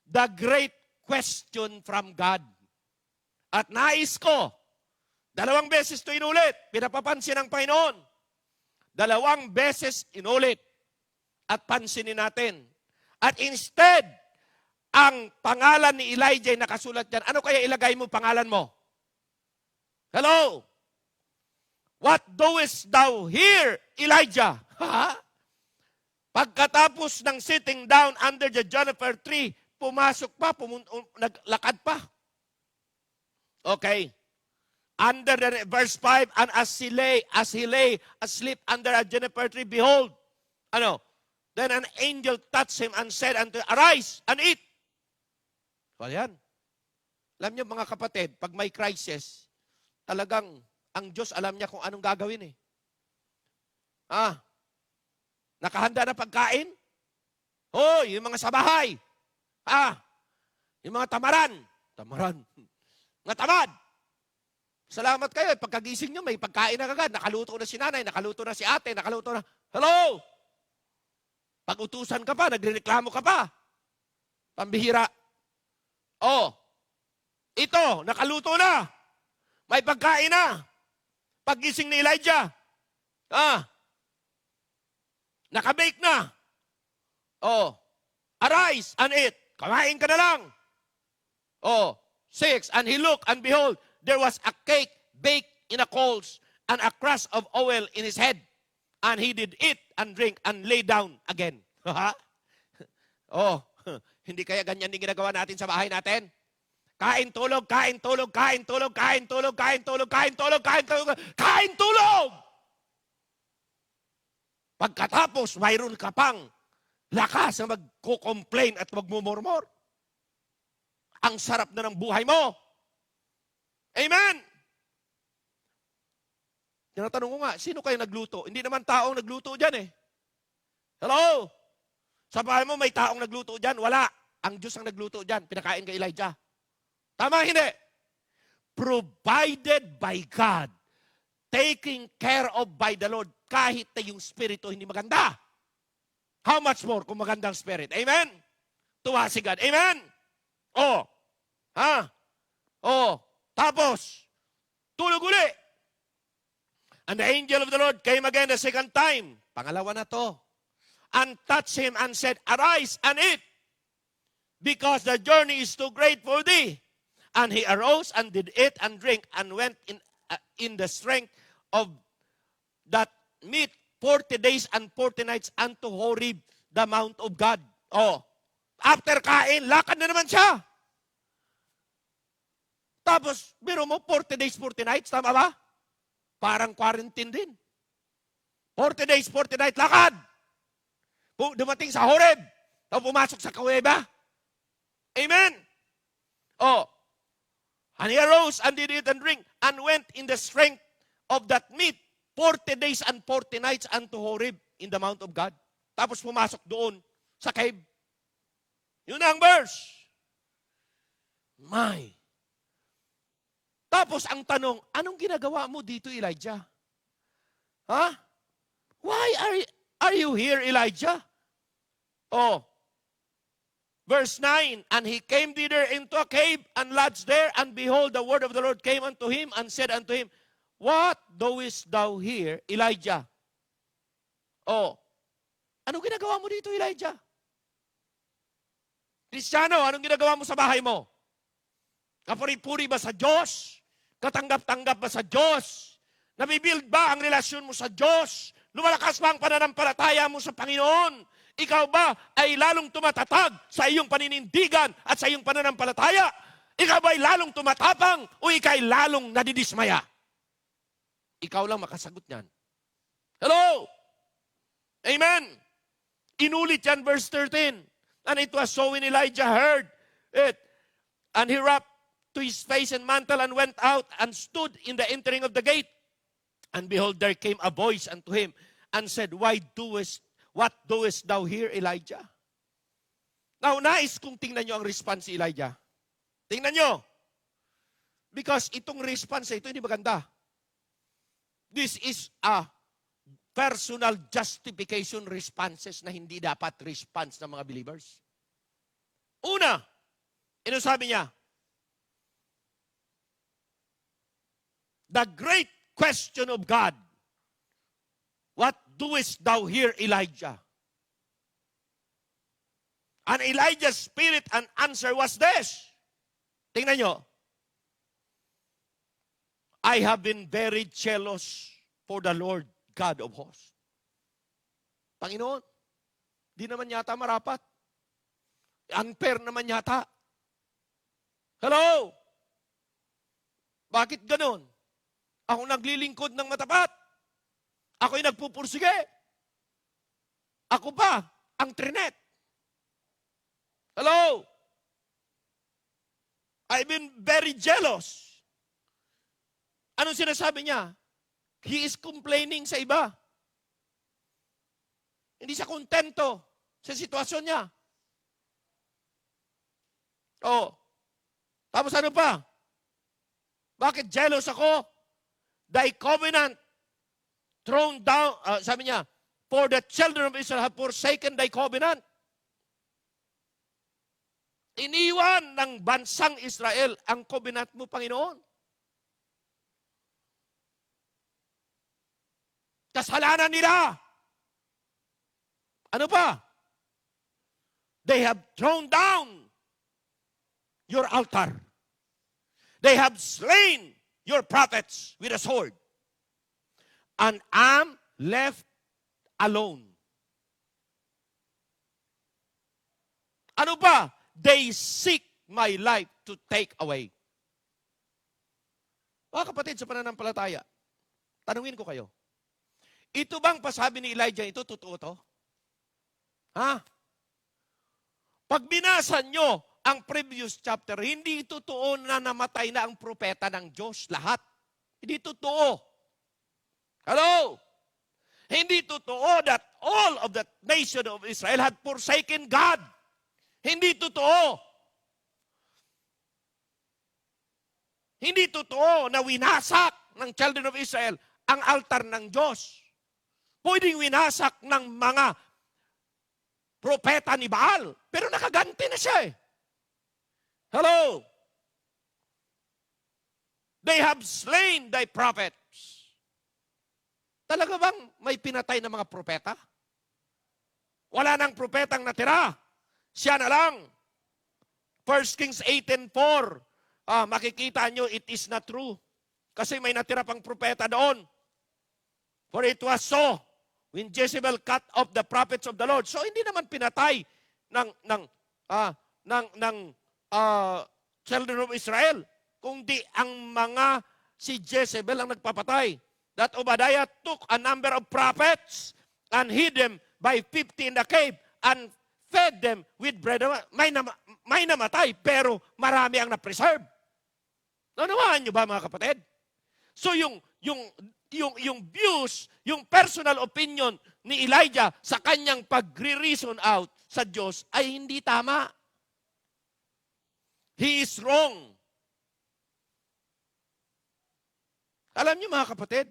The great question from God. At nais ko, 2 beses ito inulit. Pinapapansin ng Panginoon. 2 beses inulit. At pansinin natin. At instead, ang pangalan ni Elijah ay nakasulat dyan. Ano kaya ilagay mo pangalan mo? Hello? What doest thou here, Elijah? Pagkatapos ng sitting down under the juniper tree, pumasok pa, naglakad pa. Okay. Under the verse 5, and as he lay asleep under a juniper tree, behold, then an angel touched him and said unto him, arise and eat. So yan. Alam niyo mga kapatid, pag may crisis, talagang ang Diyos alam niya kung anong gagawin eh. Nakahanda na pagkain? Hoy, yung mga sa bahay. Yung mga tamaran. Mga tamad. Salamat kayo. Pagkagising nyo, may pagkain na kagad. Nakaluto na si nanay, nakaluto na si ate, nakaluto na. Hello? Pag-utusan ka pa, nagrereklamo ka pa. Pambihira. Ito, nakaluto na. May pagkain na. Paggising ni Elijah. Nakabake na. Arise and eat. Kumain ka na lang. 6, and he looked, and behold, there was a cake baked in a coals and a crust of oil in his head. And he did eat and drink and lay down again. Oh, hindi kaya ganyan din ginagawa natin sa bahay natin? Kain, tulog, kain, tulog, kain, tulog, kain, tulog, kain, tulog, kain, tulog, kain, tulog, kain, tulog! Pagkatapos, mayroon ka pang lakas na magko-complain at magmumurmur. Ang sarap na ng buhay mo. Amen! Tinatanong ko nga, sino kayo nagluto? Hindi naman taong nagluto dyan eh. Hello? Sa bahay mo may taong nagluto dyan? Wala. Ang Diyos ang nagluto dyan. Pinakain kay Elijah. Tama hindi? Provided by God. Taking care of by the Lord. Kahit na yung spirito hindi maganda. How much more kung magandang spirit? Amen? Tuwa si God. Amen? Oh. Ha? Oh. Tapos, tulog uli. And the angel of the Lord came again the second time. Pangalawa na to. And touched him and said, Arise and eat, because the journey is too great for thee. And he arose and did eat and drink and went in the strength of that meat 40 days and 40 nights unto Horeb, the mount of God. Oh, after kain, lakad na naman siya. Tapos, biro mo, 40 days, 40 nights, tama ba? Parang quarantine din. 40 days, 40 nights, lakad. Dumating sa Horeb, tapos pumasok sa kuweba. Amen? Oh, and he arose and did eat and drink and went in the strength of that meat 40 days and 40 nights unto Horeb in the mount of God. Tapos pumasok doon sa cave. Yun ang verse. My. Tapos ang tanong, anong ginagawa mo dito, Elijah? Ha? Why are you here, Elijah? Oh. Verse 9, and he came thither into a cave and lodged there, and behold, the word of the Lord came unto him and said unto him, What doest thou here, Elijah? Oh. Anong ginagawa mo dito, Elijah? Kristyano, anong ginagawa mo sa bahay mo? Kapuri-puri ba sa Diyos? Katanggap-tanggap ba sa Diyos? Nabibuild ba ang relasyon mo sa Diyos? Lumalakas ba ang pananampalataya mo sa Panginoon? Ikaw ba ay lalong tumatatag sa iyong paninindigan at sa iyong pananampalataya? Ikaw ba ay lalong tumatapang o ikaw ay lalong nadidismaya? Ikaw lang makasagot niyan. Hello? Amen? Inulit yan, verse 13. And it was so when Elijah heard it, and he wrapped to his face and mantle and went out and stood in the entering of the gate. And behold, there came a voice unto him and said, What doest thou here, Elijah? Now, nais kong tingnan nyo ang response si Elijah. Tingnan nyo. Because itong response ito, hindi maganda. This is a personal justification responses na hindi dapat response ng mga believers. Una, ino sabi niya, the great question of God, what doest thou here, Elijah? And Elijah's spirit and answer was this. Tingnan nyo. I have been very jealous for the Lord God of hosts. Panginoon, di naman yata marapat. Unfair naman yata. Hello? Bakit ganon? Ako naglilingkod ng matapat. Ako'y nagpupursige. Ako pa, ang trinet. Hello? I've been very jealous. Anong sinasabi niya? He is complaining sa iba. Hindi siya kontento sa sitwasyon niya. Oh. Tapos ano pa? Bakit jealous ako? Thy covenant thrown down, sabi niya, for the children of Israel have forsaken thy covenant. Iniwan ng bansang Israel ang covenant mo, Panginoon. Kasalanan nila. Ano pa? They have thrown down your altar. They have slain your prophets with a sword, and I'm left alone. Ano pa? They seek my life to take away. Mga kapatid, sa pananampalataya, tanungin ko kayo, ito bang pasabi ni Elijah, ito totoo to? Ha? Pag binasa nyo ang previous chapter, hindi totoo na namatay na ang propeta ng Diyos. Lahat. Hindi totoo. Hello? Hindi totoo that all of the nation of Israel had forsaken God. Hindi totoo. Hindi totoo na winasak ng children of Israel ang altar ng Diyos. Pwedeng winasak ng mga propeta ni Baal, pero nakaganti na siya eh. Hello? They have slain thy prophets. Talaga bang may pinatay na mga propeta? Wala nang propetang natira. Siya na lang. 1 Kings 18:4. Makikita nyo, it is not true. Kasi may natira pang propeta doon. For it was so when Jezebel cut off the prophets of the Lord. So hindi naman pinatay ng children of Israel, kundi ang mga si Jezebel ang nagpapatay. That Obadiah took a number of prophets and hid them by 50 in the cave and fed them with bread. May namatay, pero marami ang na-preserve. Nanawaan nyo ba, mga kapatid? So yung views, yung personal opinion ni Elijah sa kanyang pagre-reason out sa Diyos ay hindi tama. He is wrong. Alam niyo mga kapatid,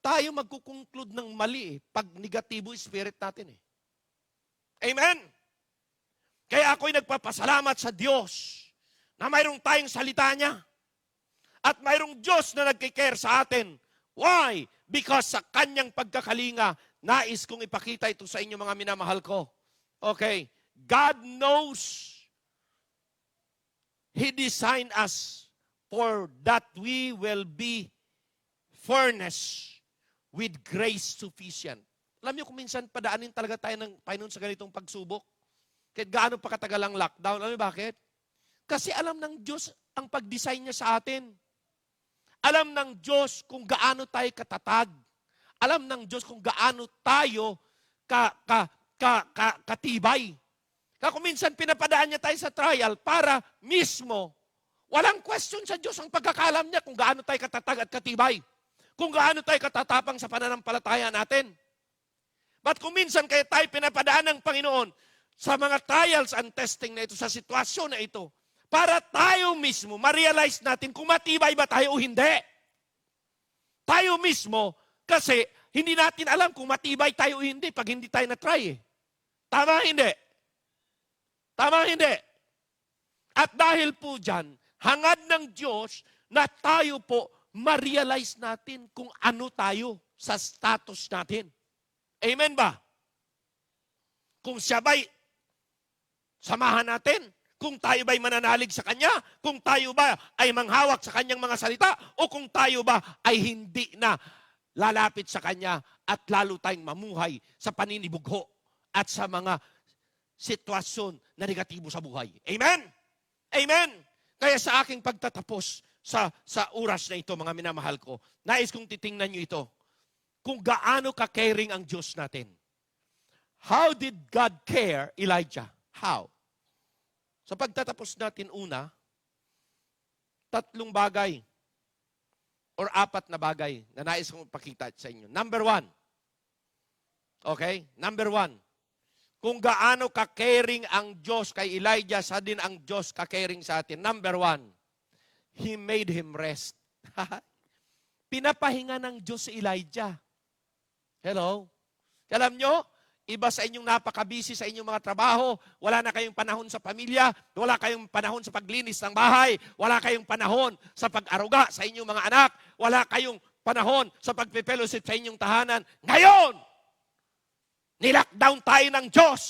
tayo magkukonclude ng mali pag negatibo spirit natin eh. Amen? Kaya ako'y nagpapasalamat sa Diyos na mayroong tayong salita niya. At mayroong Diyos na nagkikare sa atin. Why? Because sa kanyang pagkakalinga, nais kong ipakita ito sa inyo mga minamahal ko. Okay. God knows He designed us for that we will be furnished with grace sufficient. Alam niyo kung minsan padaanin talaga tayo ng Panginoon sa ganitong pagsubok. Kahit gaano pa katagal ang lockdown. Alam niyo bakit? Kasi alam ng Diyos ang pag-design niya sa atin. Alam ng Diyos kung gaano tayo katatag. Alam ng Diyos kung gaano tayo katibay. Kaya kung minsan pinapadaan niya tayo sa trial para mismo, walang question sa Diyos ang pagkakalam niya kung gaano tayo katatag at katibay. Kung gaano tayo katatapang sa pananampalataya natin. But kung minsan kaya tayo pinapadaan ng Panginoon sa mga trials and testing na ito, sa sitwasyon na ito, para tayo mismo ma-realize natin kung matibay ba tayo o hindi. Tayo mismo, kasi hindi natin alam kung matibay tayo o hindi pag hindi tayo na-try eh. Tama hindi? Tama hindi? At dahil po dyan, hangad ng Diyos na tayo po ma-realize natin kung ano tayo sa status natin. Amen ba? Kung siya ba'y samahan natin, kung tayo ba'y mananalig sa Kanya, kung tayo ba ay manghawak sa Kanyang mga salita, o kung tayo ba ay hindi na lalapit sa Kanya at lalo tayong mamuhay sa paninibugho at sa mga sitwasyon na negatibo sa buhay. Amen? Amen? Kaya sa aking pagtatapos sa oras na ito, mga minamahal ko, nais kong titingnan nyo ito, kung gaano ka-caring ang Diyos natin. How did God care Elijah? How? Sa pagtatapos natin una, 3 bagay or 4 na bagay na nais kong pakita sa inyo. Number 1. Okay? Number 1. Kung gaano ka-caring ang Diyos kay Elijah, sa din ang Diyos ka-caring sa atin. Number 1. He made him rest. Pinapahinga ng Diyos si Elijah. Hello? Alam nyo, iba sa inyong napaka-busy sa inyong mga trabaho, wala na kayong panahon sa pamilya, wala kayong panahon sa paglinis ng bahay, wala kayong panahon sa pag-aruga sa inyong mga anak, wala kayong panahon sa pagpe-fellowship sa inyong tahanan. Ngayon, nilockdown tayo ng Diyos.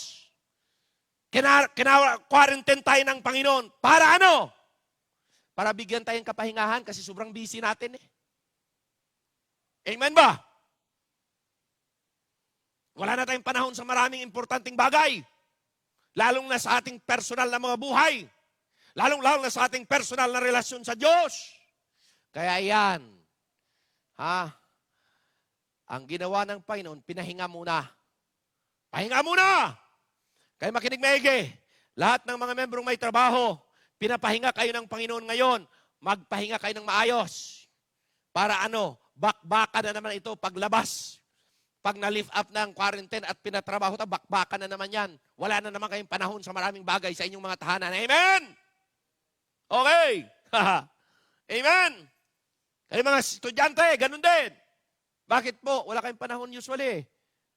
Quarantine tayo ng Panginoon. Para ano? para bigyan tayong kapahingahan kasi sobrang busy natin eh. Amen ba? Wala na tayong panahon sa maraming importanteng bagay. Lalong na sa ating personal na mga buhay. Lalong-lalong na sa ating personal na relasyon sa Diyos. Kaya yan, ang ginawa ng Panginoon, pinahinga muna. Pahinga muna! Kaya makinig maigi. Lahat ng mga membrong may trabaho, pinapahinga kayo ng Panginoon ngayon. Magpahinga kayo ng maayos. Para bakbaka na naman ito paglabas. Pag na-lift up na ang quarantine at pinatrabaho ito, bakbaka na naman yan. Wala na naman kayong panahon sa maraming bagay sa inyong mga tahanan. Amen? Okay. Amen. Kayo mga estudyante, ganun din. Bakit po? Wala kayong panahon usually.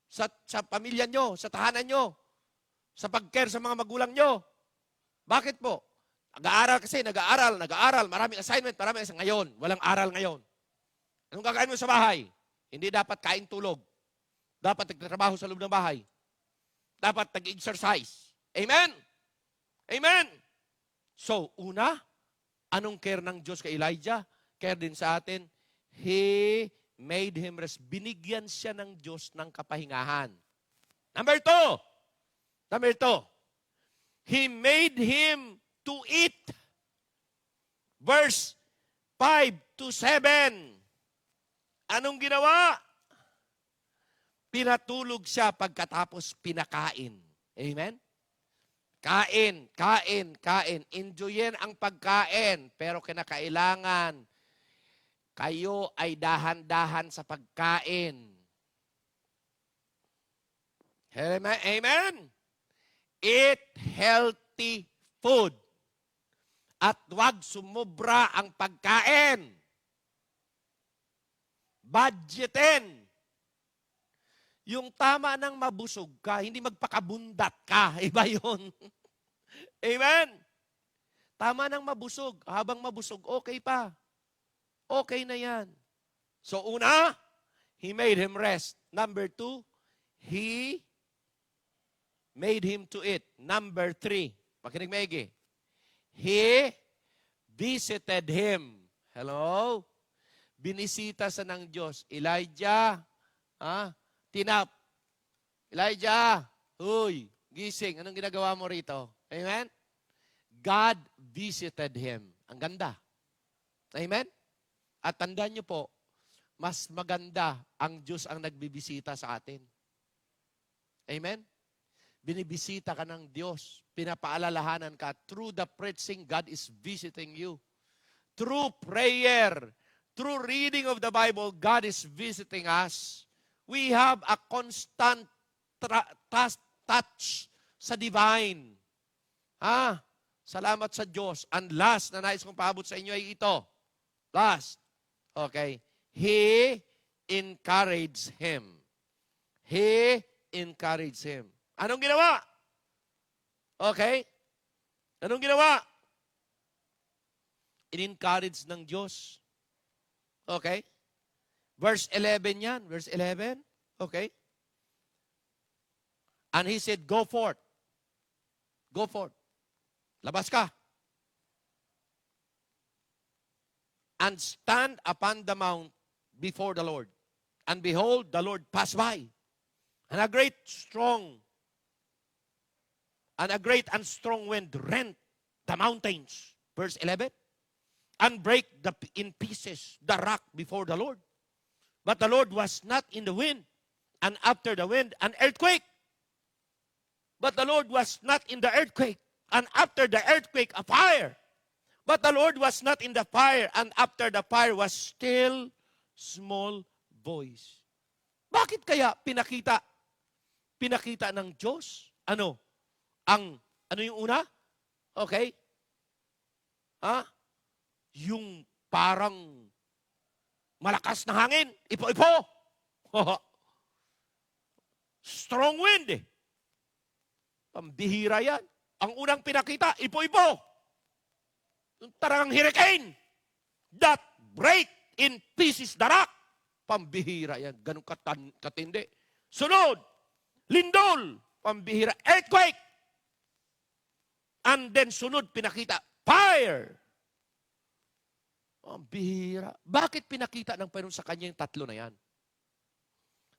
Sa pamilya nyo, sa tahanan nyo, sa pag-care sa mga magulang nyo. Bakit po? Nag-aaral kasi, nag-aaral. Maraming assignment, ngayon. Walang aral ngayon. Anong gagawin mo sa bahay? Hindi dapat kain tulog. Dapat nagtatrabaho sa loob ng bahay. Dapat nag-exercise. Amen? Amen? So, una, anong care ng Diyos kay Elijah? Care din sa atin. He made him rest. Binigyan siya ng Diyos ng kapahingahan. Number two, He made him to eat. Verse 5 to 7. Anong ginawa? Pinatulog siya pagkatapos pinakain. Amen? Kain. Enjoyin ang pagkain, pero kinakailangan kayo ay dahan-dahan sa pagkain. Amen? Eat healthy food. At huwag sumubra ang pagkain. Budgetin. Yung tama ng mabusog ka, hindi magpakabundat ka. Iba yun. Amen? Tama ng mabusog. Habang mabusog, okay pa. Okay na yan. So una, He made him rest. Number 2, He made him to eat. Number 3, pakinig maigi. He visited him. Hello? Binisita sa ng Diyos. Elijah, tinap. Elijah, huy, gising. Anong ginagawa mo rito? Amen? God visited him. Ang ganda. Amen? At tandaan niyo po, mas maganda ang Diyos ang nagbibisita sa atin. Amen? Binibisita ka ng Diyos. Pinapaalalahanan ka. Through the preaching, God is visiting you. Through prayer, through reading of the Bible, God is visiting us. We have a constant touch sa divine. Salamat sa Diyos. And last na nais kong paabot sa inyo ay ito. Last. Okay. He encouraged him. He encouraged him. Anong ginawa? Okay. Anong ginawa? In-encourage ng Diyos. Okay. Verse 11 yan. Verse 11. Okay. And he said, go forth. Go forth. Labas ka. And stand upon the mount before the Lord. And behold, the Lord passed by. And a great and strong wind rent the mountains. Verse 11. And break in pieces the rock before the Lord. But the Lord was not in the wind. And after the wind, an earthquake. But the Lord was not in the earthquake. And after the earthquake, a fire. But the Lord was not in the fire. And after the fire was still small voice. Bakit kaya pinakita ng Diyos? Ano yung una? Okay? Yung parang malakas na hangin. Ipo-ipo. Strong wind eh. Pambihira yan. Ang unang pinakita, ipo-ipo. Yung talagang hurricane. That break in pieces the rock. Pambihira yan. Ganun katindi. Sunod, lindol. Pambihira. Earthquake. And then sunod, pinakita, fire. Oh, ang bihira. Bakit pinakita ng Panginoon sa kanya yung tatlo na yan?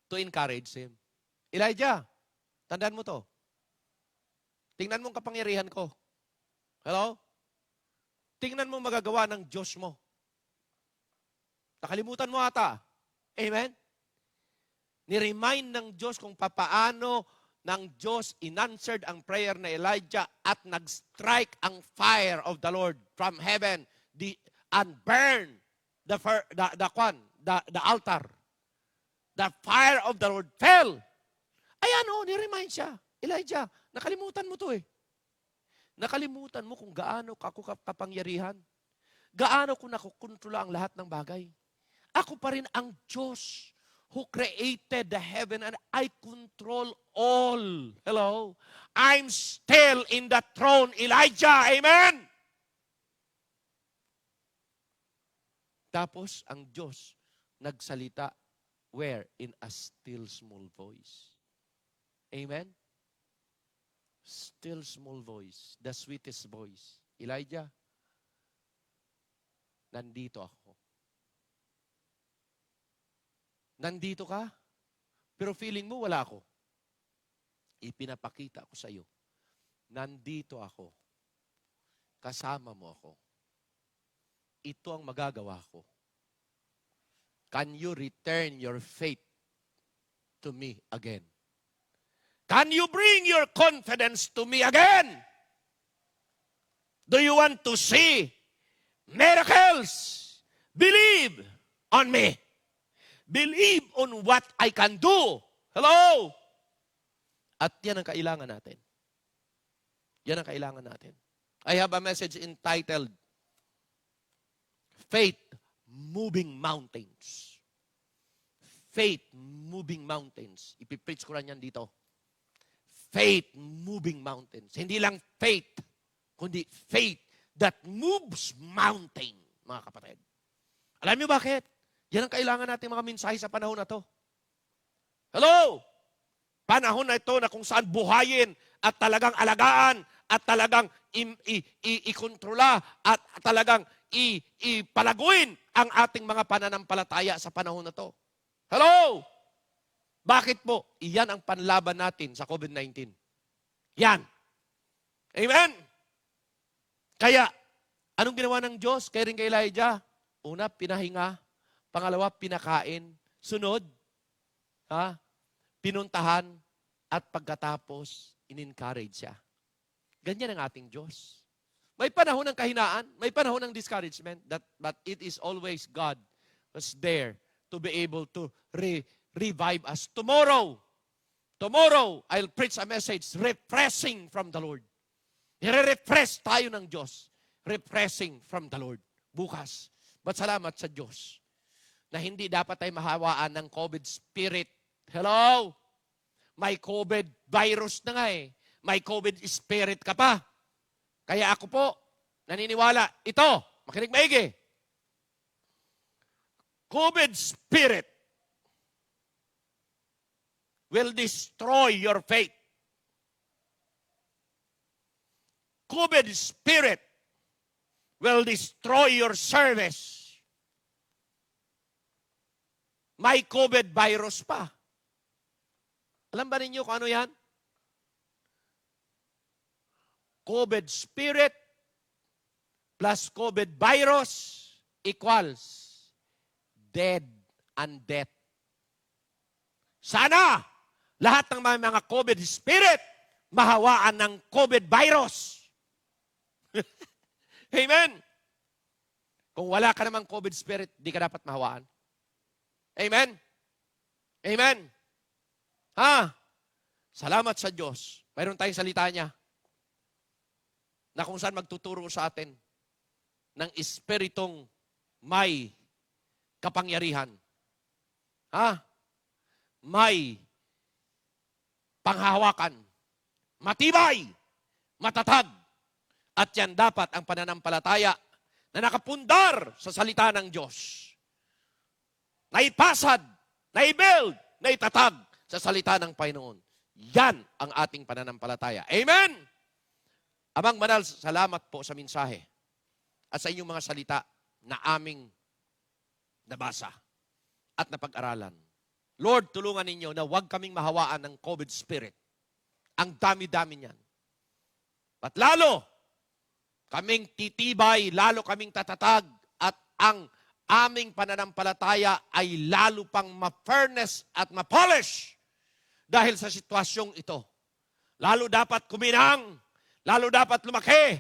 To encourage him. Elijah, tandaan mo to. Tingnan mo ang kapangyarihan ko. Hello? Tingnan mo magagawa ng Diyos mo. Nakalimutan mo ata. Amen? Ni-remind ng Diyos kung papaano ng Diyos inanswered ang prayer na Elijah at nag-strike ang fire of the Lord from heaven and burn the altar. The fire of the Lord fell. Ayan o, ni-remind siya. Elijah, nakalimutan mo to eh. Nakalimutan mo kung gaano ako kapangyarihan. Gaano ko nakukontrola ang lahat ng bagay. Ako pa rin ang Diyos who created the heaven and I control all. Hello? I'm still in the throne, Elijah. Amen? Tapos, ang Diyos nagsalita, where? In a still small voice. Amen? Still small voice, the sweetest voice. Elijah, nandito ako. Nandito ka, pero feeling mo wala ako. Ipinapakita ko sa iyo. Nandito ako. Kasama mo ako. Ito ang magagawa ko. Can you return your faith to me again? Can you bring your confidence to me again? Do you want to see miracles? Believe on me. Believe on what I can do. Hello? At yan ang kailangan natin. Yan ang kailangan natin. I have a message entitled, Faith Moving Mountains. Faith Moving Mountains. Ipipreach ko rin yan dito. Faith Moving Mountains. Hindi lang faith, kundi faith that moves mountain, mga kapatid. Alam niyo bakit? Yan ang kailangan natin mga mensahe sa panahon na to. Hello? Panahon na ito na kung saan buhayin at talagang alagaan at talagang ikontrola at talagang ipalaguin ang ating mga pananampalataya sa panahon na to. Hello? Bakit po? Iyan ang panlaban natin sa COVID-19. Yan. Amen? Kaya, anong ginawa ng Diyos? Kaya rin kay Elijah? Una, pinahinga. Pangalawa, pinakain. Sunod, pinuntahan. At pagkatapos, in-encourage siya. Ganyan ang ating Diyos. May panahon ng kahinaan. May panahon ng discouragement. But it is always God who's there to be able to revive us. Tomorrow, I'll preach a message, refreshing from the Lord. I-refresh tayo ng Diyos. Refreshing from the Lord. Bukas. But salamat sa Diyos na hindi dapat tayo mahawaan ng COVID spirit. Hello? May COVID virus na nga eh. May COVID spirit ka pa. Kaya ako po, naniniwala, ito, makinig maigi. COVID spirit will destroy your faith. COVID spirit will destroy your service. May COVID virus pa. Alam ba ninyo kung ano yan? COVID spirit plus COVID virus equals dead and death. Sana lahat ng mga COVID spirit mahawaan ng COVID virus. Amen? Kung wala ka namang COVID spirit, di ka dapat mahawaan. Amen? Amen? Salamat sa Diyos. Mayroon tayong salita niya na kung saan magtuturo sa atin ng espiritong may kapangyarihan. May panghahawakan, matibay, matatag, at yan dapat ang pananampalataya na nakapundar sa salita ng Diyos. Naipasad, naibuild, naitatag sa salita ng Panginoon. Yan ang ating pananampalataya. Amen? Amang Banal, salamat po sa mensahe at sa inyong mga salita na aming nabasa at napag-aralan. Lord, tulungan ninyo na huwag kaming mahawaan ng COVID spirit. Ang dami-dami niyan. At lalo, kaming titibay, lalo kaming tatatag, at ang aming pananampalataya ay lalo pang ma-furnace at ma-polish dahil sa sitwasyong ito. Lalo dapat kuminang, lalo dapat lumaki,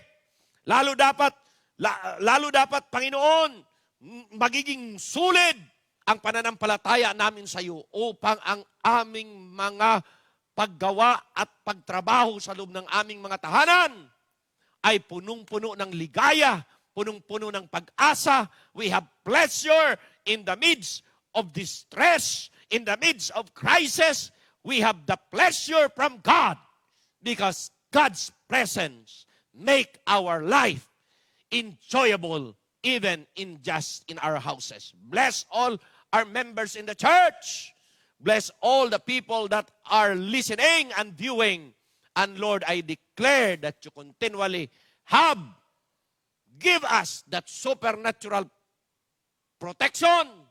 lalo dapat, Panginoon, magiging sulid ang pananampalataya namin sa iyo upang ang aming mga paggawa at pagtrabaho sa loob ng aming mga tahanan ay punong-puno ng ligaya, punong-puno ng pag-asa. We have pleasure in the midst of distress, in the midst of crisis. We have the pleasure from God because God's presence make our life enjoyable even in our houses. Bless all our members in the church. Bless all the people that are listening and viewing. And Lord, I declare that you continually give us that supernatural protection,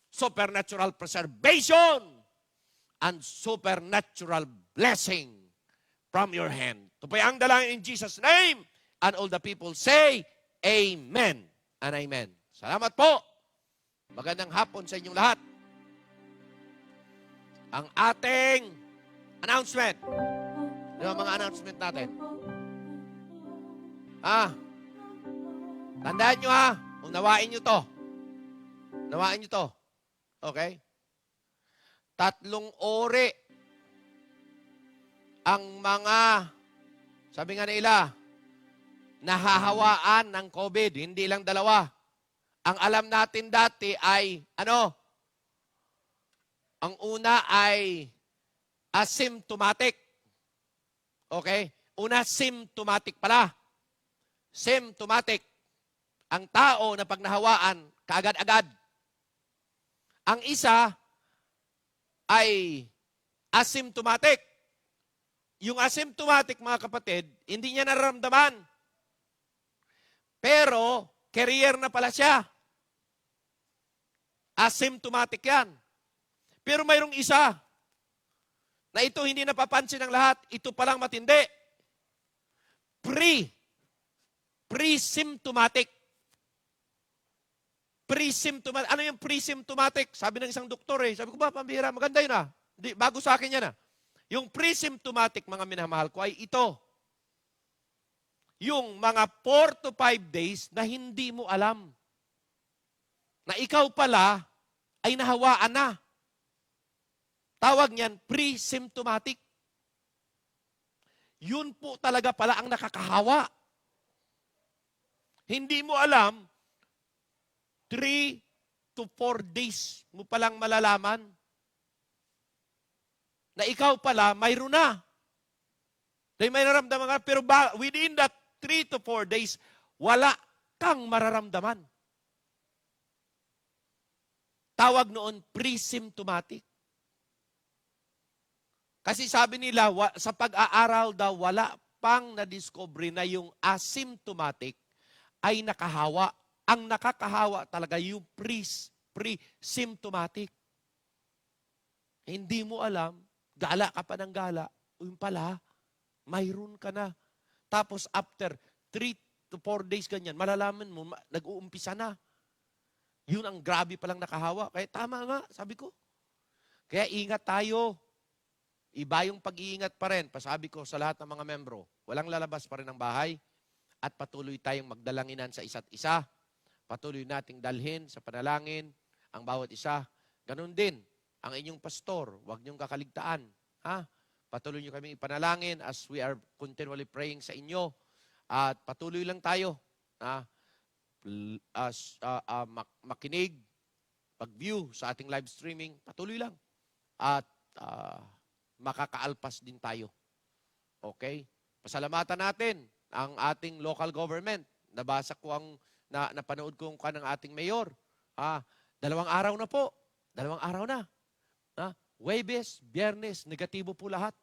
supernatural preservation, and supernatural blessing from your hand. Ito po ang dalangin in Jesus' name. And all the people say, Amen and Amen. Salamat po. Magandang hapon sa inyong lahat. Ang ating announcement. Ano ang mga announcement natin? Tandaan nyo unawain nyo to. Unawain nyo to. Okay? 3 ori ang mga, sabi nga nila, nahahawaan ng COVID. Hindi lang 2. Ang alam natin dati ay, ang una ay asymptomatic. Okay? Una, symptomatic pala. Symptomatic. Ang tao na pag nahawaan, kaagad-agad. Ang isa ay asymptomatic. Yung asymptomatic, mga kapatid, hindi niya nararamdaman. Pero, carrier na pala siya. Asymptomatic yan. Pero mayroong isa na ito hindi napapansin ng lahat. Ito palang matindi. Pre-symptomatic. Pre-symptomatic. Ano yung pre-symptomatic? Sabi ng isang doktor Sabi ko ba, pambihira, maganda yun bago sa akin yan Yung pre-symptomatic, mga minamahal ko, ay ito. Yung mga 4 to 5 days na hindi mo alam. Na ikaw pala ay nahawaan na. Tawag niyan, pre-symptomatic. Yun po talaga pala ang nakakahawa. Hindi mo alam, 3 to 4 days mo palang malalaman na ikaw pala mayroon na. Dahil may nararamdaman ka, pero within that 3 to 4 days, wala kang mararamdaman. Tawag noon, pre-symptomatic. Kasi sabi nila, sa pag-aaral daw, wala pang na-discover na yung asymptomatic ay nakahawa. Ang nakakahawa talaga yung pre-symptomatic. Hindi mo alam, gala ka pa ng gala, yung pala, mayroon ka na. Tapos after 3 to 4 days ganyan, malalaman mo, nag-uumpisa na. Yun ang grabe palang nakahawa. Kaya tama nga, sabi ko. Kaya ingat tayo. Iba yung pag-iingat pa rin. Pasabi ko sa lahat ng mga membro, walang lalabas pa rin ng bahay at patuloy tayong magdalanginan sa isa't isa. Patuloy nating dalhin sa panalangin ang bawat isa. Ganun din, ang inyong pastor, huwag niyong kakaligtaan. Patuloy niyo kaming ipanalangin as we are continually praying sa inyo. At patuloy lang tayo makinig, pag-view sa ating live streaming. Patuloy lang. At makakaalpas din tayo. Okay? Pasalamatan natin ang ating local government. Nabasa ko napanood ko ng ating mayor. 2 araw na po. 2 araw na. Huwebes, Biyernes, negatibo po lahat.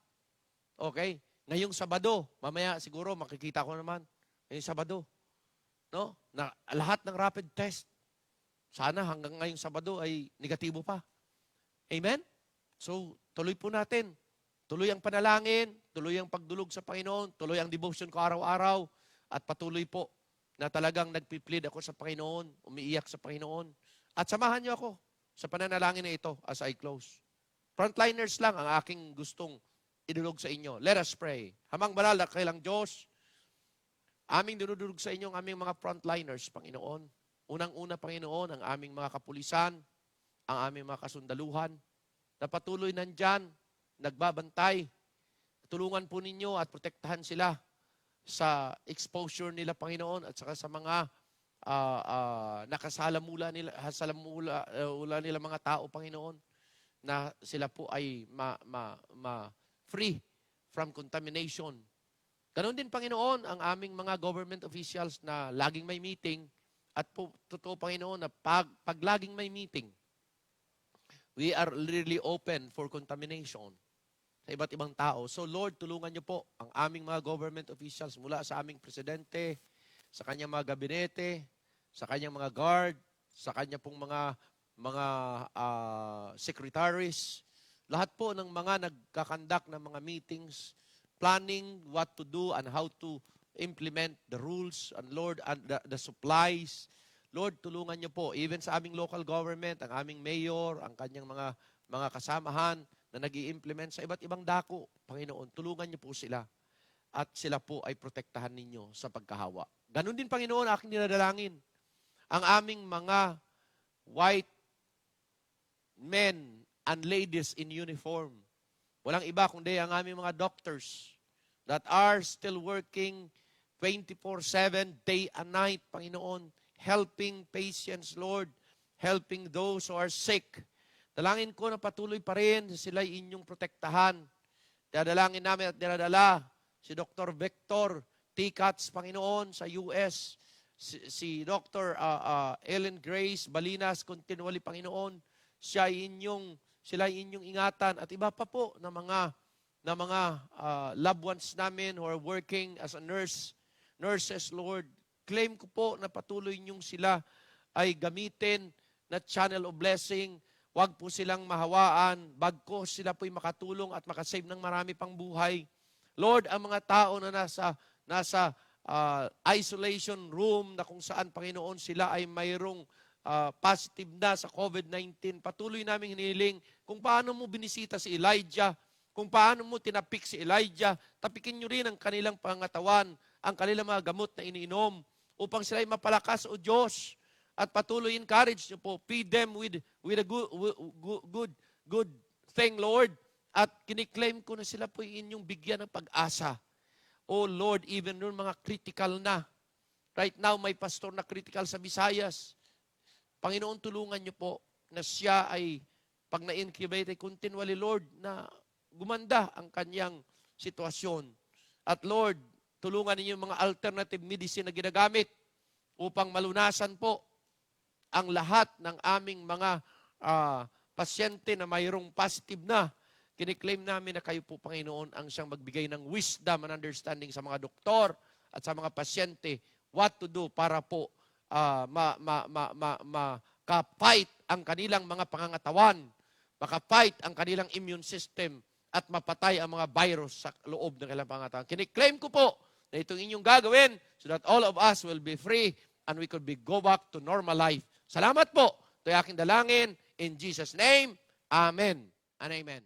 Okay? Ngayong Sabado, mamaya siguro makikita ko naman. Ngayong Sabado. No? Na lahat ng rapid test, Sana hanggang ngayong Sabado ay negatibo pa. Amen? So, tuloy po natin. Tuloy ang panalangin, tuloy ang pagdulog sa Panginoon, tuloy ang devotion ko araw-araw, at patuloy po na talagang nagpiplead ako sa Panginoon, umiiyak sa Panginoon. At samahan niyo ako sa pananalangin na ito as I close. Frontliners lang ang aking gustong idulog sa inyo. Let us pray. Hamang banal na kailang Diyos, aming dinudulog sa inyo ang aming mga frontliners, Panginoon. Unang-una, Panginoon, ang aming mga kapulisan, ang aming mga kasundaluhan, na patuloy nandyan, nagbabantay. Tulungan po ninyo at protektahan sila sa exposure nila, Panginoon, at saka sa mga nakasalamula nila mga tao, Panginoon, na sila po ay free from contamination. Ganon din, Panginoon, ang aming mga government officials na laging may meeting, at po, totoo, Panginoon, na pag laging may meeting, we are really open for contamination sa iba't ibang tao. So, Lord, tulungan niyo po ang aming mga government officials mula sa aming presidente, sa kanyang mga gabinete, sa kanyang mga guard, sa kanyang pong mga secretaries, lahat po ng mga nagkakandak ng mga meetings, planning what to do and how to implement the rules, and Lord, and the supplies. Lord, tulungan niyo po, even sa aming local government, ang aming mayor, ang kanyang mga kasamahan na nag-i-implement sa iba't ibang dako. Panginoon, tulungan niyo po sila at sila po ay protektahan ninyo sa pagkahawa. Ganon din, Panginoon, aking ninadalangin ang aming mga white men and ladies in uniform. Walang iba kundi ang aming mga doctors that are still working 24/7, day and night, Panginoon, helping patients, Lord, helping those who are sick. Dalangin ko na patuloy pa rin sila inyong protektahan. Dadalangin namin at dinadala si Dr. Victor T. Katz, Panginoon, sa US, si Dr. Ellen Grace Balinas, continually, Panginoon, sila ay inyong ingatan, at iba pa po na mga loved ones namin who are working as a nurses, Lord. Claim ko po na patuloy niyong sila ay gamitin na channel of blessing. Huwag po silang mahawaan, bagkos sila po'y makatulong at makasave ng marami pang buhay. Lord, ang mga tao na nasa isolation room na kung saan, Panginoon, sila ay mayroong positive na sa COVID-19. Patuloy namin hiniling kung paano mo binisita si Elijah, kung paano mo tinapik si Elijah. Tapikin nyo rin ang kanilang pangatawan, ang kanilang mga gamot na iniinom, upang sila ay mapalakas, O Diyos. At patuloy encourage nyo po. Feed them with a good thing, Lord. At kiniklaim ko na sila po inyong bigyan ng pag-asa. Oh Lord, even nun mga critical na. Right now, may pastor na critical sa Visayas. Panginoon, tulungan niyo po na siya ay, pag na-incubate, continually, Lord, na gumanda ang kanyang sitwasyon. At Lord, tulungan ninyo yung mga alternative medicine na ginagamit upang malunasan po ang lahat ng aming mga pasyente na mayroong positive na. Kiniklaim namin na kayo po, Panginoon, ang siyang magbigay ng wisdom and understanding sa mga doktor at sa mga pasyente what to do para po makafight ang kanilang mga pangangatawan, makafight ang kanilang immune system, at mapatay ang mga virus sa loob ng kanilang pangangatawan. Kiniklaim ko po na itong inyong gagawin so that all of us will be free and we could go back to normal life. Salamat po. Ito ay aking dalangin. In Jesus' name, Amen and Amen.